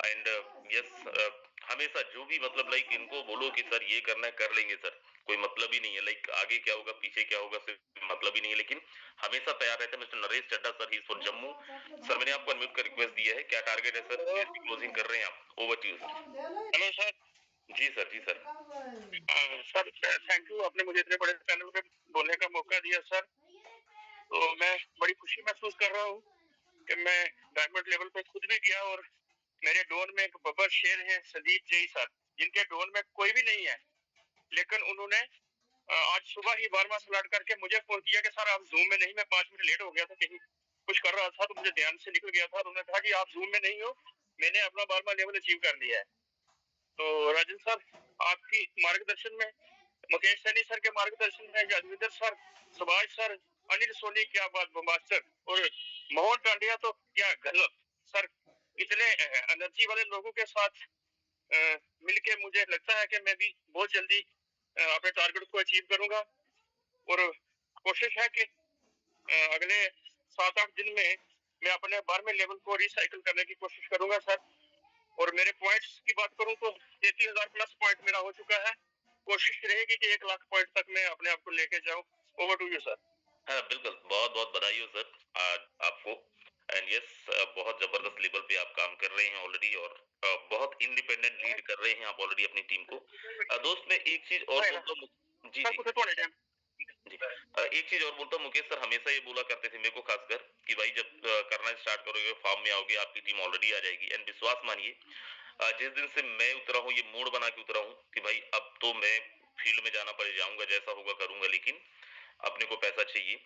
एंड यस, हमेशा जो भी मतलब लाइक इनको बोलो कि सर ये करना है, कर लेंगे सर, कोई मतलब ही नहीं है, लाइक आगे क्या होगा पीछे क्या होगा सिर्फ मतलब ही नहीं है, लेकिन हमेशा तैयार रहते हैं। Mister Naresh Chadda sir, he is from Jammu. Sir, मैंने आपको अनम्यूट का रिक्वेस्ट दिया है, क्या टारगेट है सर? कैसी क्लोजिंग कर रहे हैं आप? Over to you sir. Hello sir. जी सर, जी सर। सर थैंक यू, आपने मुझे इतने बड़े पैनल में बोलने का मौका दिया सर। तो मैं बड़ी खुशी महसूस कर रहा हूँ कि मैं डायमंड लेवल पे खुद भी गया, और मेरे डोन में एक बब्बर शेर है संदीप जय सर, जिनके डोन में कोई भी नहीं है, लेकिन उन्होंने आज सुबह ही 12वां स्लॉट करके मुझे फोन किया कि सर आप जूम में नहीं, मैं 5 मिनट लेट हो गया था, कहीं कुछ कर रहा था तो मुझे ध्यान से निकल गया था। उन्होंने कहा कि आप जूम में नहीं हो, मैंने अपना 12वां लेवल अचीव कर लिया है। तो राजेंद्र सर, आपकी मार्गदर्शन में, मुकेश सैनी सर के मार्गदर्शन में, यादविंदर सर, सुभाष सर, अनिल सोनी, क्या बात बमास्टर, और मोहन टांडिया तो क्या गजब सर। इतने एनर्जी वाले लोगों के साथ मिलके मुझे लगता है कि मैं भी बहुत जल्दी अपने टारगेट को अचीव करूंगा, और कोशिश है कि अगले 7-8 दिन में मैं अपने 12वें लेवल को रिसाइकिल करने की कोशिश करूंगा सर। और मेरे पॉइंट्स की बात करूं तो 33,000 प्लस पॉइंट मेरा हो चुका है। कोशिश रहेगी कि 1 लाख पॉइंट तक मैं अपने आप को लेके जाऊं। Over to you sir. हाँ, बिल्कुल, बहुत बहुत बधाई हो सर आज आपको। एंड यस, बहुत जबरदस्त लेवल पे आप काम कर रहे हैं ऑलरेडी, और बहुत इंडिपेंडेंट लीड कर रहे हैं आप ऑलरेडी अपनी टीम को। दोस्त, मैं एक चीज और बोलता हूँ। जी जी जी, एक चीज और बोलता हूँ, मुकेश सर हमेशा ये बोला करते थे मेरे को खासकर कि भाई जब करना स्टार्ट करोगे, फॉर्म में आओगे, आपकी टीम ऑलरेडी आ जाएगी। एंड विश्वास मानिए, जिस दिन से मैं उतरा हूँ, ये मूड बना के उतरा हूँ कि भाई अब तो मैं फील्ड में जाना पड़ जाऊंगा, जैसा होगा करूंगा, लेकिन अपने को पैसा चाहिए।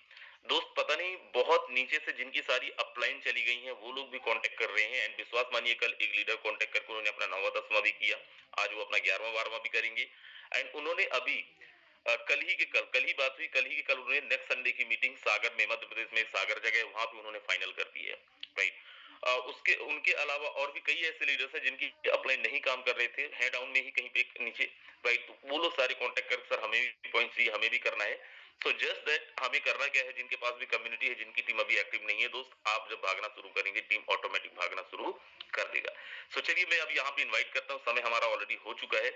दोस्त, पता नहीं बहुत नीचे से जिनकी सारी अपलाइन चली गई हैं, वो लोग भी कांटेक्ट कर रहे हैं। एंड विश्वास मानिए, कल एक लीडर कांटेक्ट करके उन्होंने अपना 9वां 10वां भी किया, आज वो अपना 11वां 12वां भी करेंगे। एंड उन्होंने अभी कल ही बात हुई, कल ही के कल उन्होंने नेक्स्ट संडे की मीटिंग सागर में, मध्य प्रदेश में सागर जगह, वहां पे उन्होंने फाइनल कर दी है, राइट। उसके उनके अलावा और भी कई ऐसे लीडर्स हैं जिनकी अपलाइन नहीं काम कर रहे थे, है डाउन में ही कहीं पे नीचे, राइट, वो लोग सारे कांटेक्ट कर सर हमें भी पॉइंट चाहिए, हमें भी करना है। सो जस्ट दैट हमें करना क्या है, जिनके पास भी कम्युनिटी है, जिनकी टीम अभी एक्टिव नहीं है दोस्त, आप जब भागना शुरू करेंगे टीम ऑटोमेटिक भागना शुरू कर देगा। सो चलिए मैं अब यहाँ पे इन्वाइट करता हूँ, समय हमारा ऑलरेडी हो चुका है।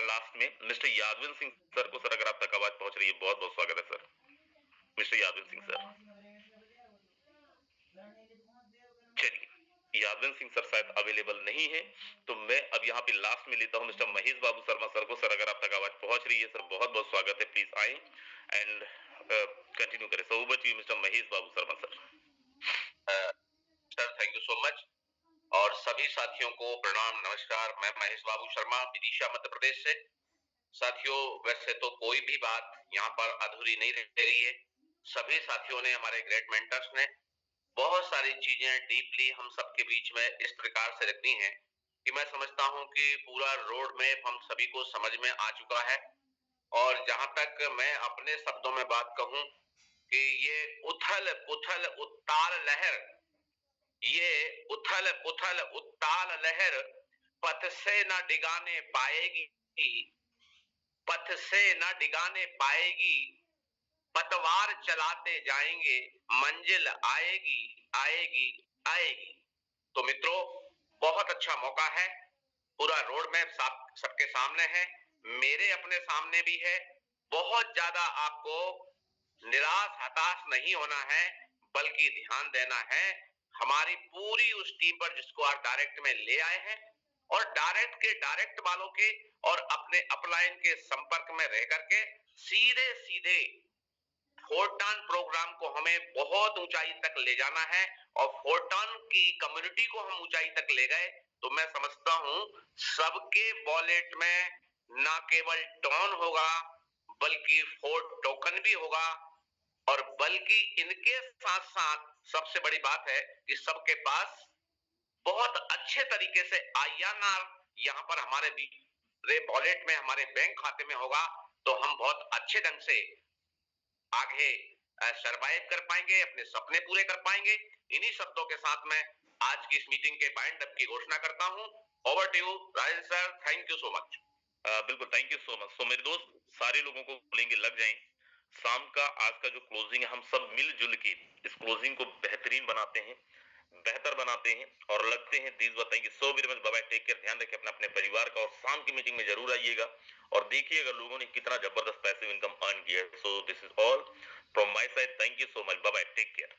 लास्ट में मिस्टर यादविन सिंह सर को, सर अगर आप तक आवाज पहुंच रही है, बहुत बहुत स्वागत है सर। मिस्टर यादविन सिंह सर, चलिए यादविन सिंह सर शायद अवेलेबल नहीं है, तो मैं अब यहाँ पे लास्ट में लेता हूँ मिस्टर महेश बाबू शर्मा सर को। सर अगर आप तक आवाज पहुंच रही है सर, बहुत बहुत स्वागत है, प्लीज आए एंड कंटिन्यू करें। So over to you mister Mahesh Babu Sharma sir. Sir thank you so much, और सभी साथियों को प्रणाम नमस्कार। मैं महेश बाबू शर्मा, विदिशा मध्य प्रदेश से। साथियों, वैसे तो कोई भी बात यहाँ पर अधूरी नहीं रह रही है। सभी साथियों ने, हमारे ग्रेट मेंटर्स ने बहुत सारी चीजें डीपली हम सबके बीच में इस प्रकार से रखनी है कि मैं समझता हूं कि पूरा रोड मैप हम सभी को समझ में आ चुका है। और जहां तक मैं अपने शब्दों में बात कहूं कि ये उथल पुथल उत्ताल लहर, ये उथल पुथल उत्ताल लहर पथ से न डिगाने पाएगी, पथ से न डिगाने पाएगी, पतवार चलाते जाएंगे, मंजिल आएगी आएगी आएगी। तो मित्रों, बहुत अच्छा मौका है, पूरा रोड मैप सबके सामने है, मेरे अपने सामने भी है। बहुत ज्यादा आपको निराश हताश नहीं होना है, बल्कि ध्यान देना है हमारी पूरी उस टीम पर जिसको आप डायरेक्ट में ले आए हैं, और डायरेक्ट वालों के और अपने अपलाइन के संपर्क में रह करके सीधे सीधे फोर्टान प्रोग्राम को हमें बहुत ऊंचाई तक ले जाना है। और फोर्टान की कम्युनिटी को हम ऊंचाई तक ले गए तो मैं समझता हूं सबके वॉलेट में ना केवल टॉन होगा बल्कि फोर्ट टोकन भी होगा, और बल्कि इनके साथ साथ सबसे बड़ी बात है कि सबके पास बहुत अच्छे तरीके से INR यहाँ पर हमारे वॉलेट में, हमारे बैंक खाते में होगा, तो हम बहुत अच्छे ढंग से आगे सरवाइव कर पाएंगे, अपने सपने पूरे कर पाएंगे। इन्हीं शब्दों के साथ मैं आज की इस मीटिंग के बाइंड अप की घोषणा करता हूं। Over to you Rajendra sir, thank you so much. बिल्कुल, thank you so much. So मेरे दोस्त, सारे लोगों को बोलेंगे लग जाएं, शाम का आज का जो क्लोजिंग है, हम सब मिलजुल के इस क्लोजिंग को बेहतरीन बनाते हैं, बेहतर बनाते हैं और लगते हैं। दीज बताएंगे so very much, bye bye, take care, ध्यान रखें अपना अपने परिवार का, और शाम की मीटिंग में जरूर आइएगा और देखिएगा लोगों ने कितना जबरदस्त पैसिव इनकम अर्न किया है। So this is all from my side, thank you so much, bye bye, take care.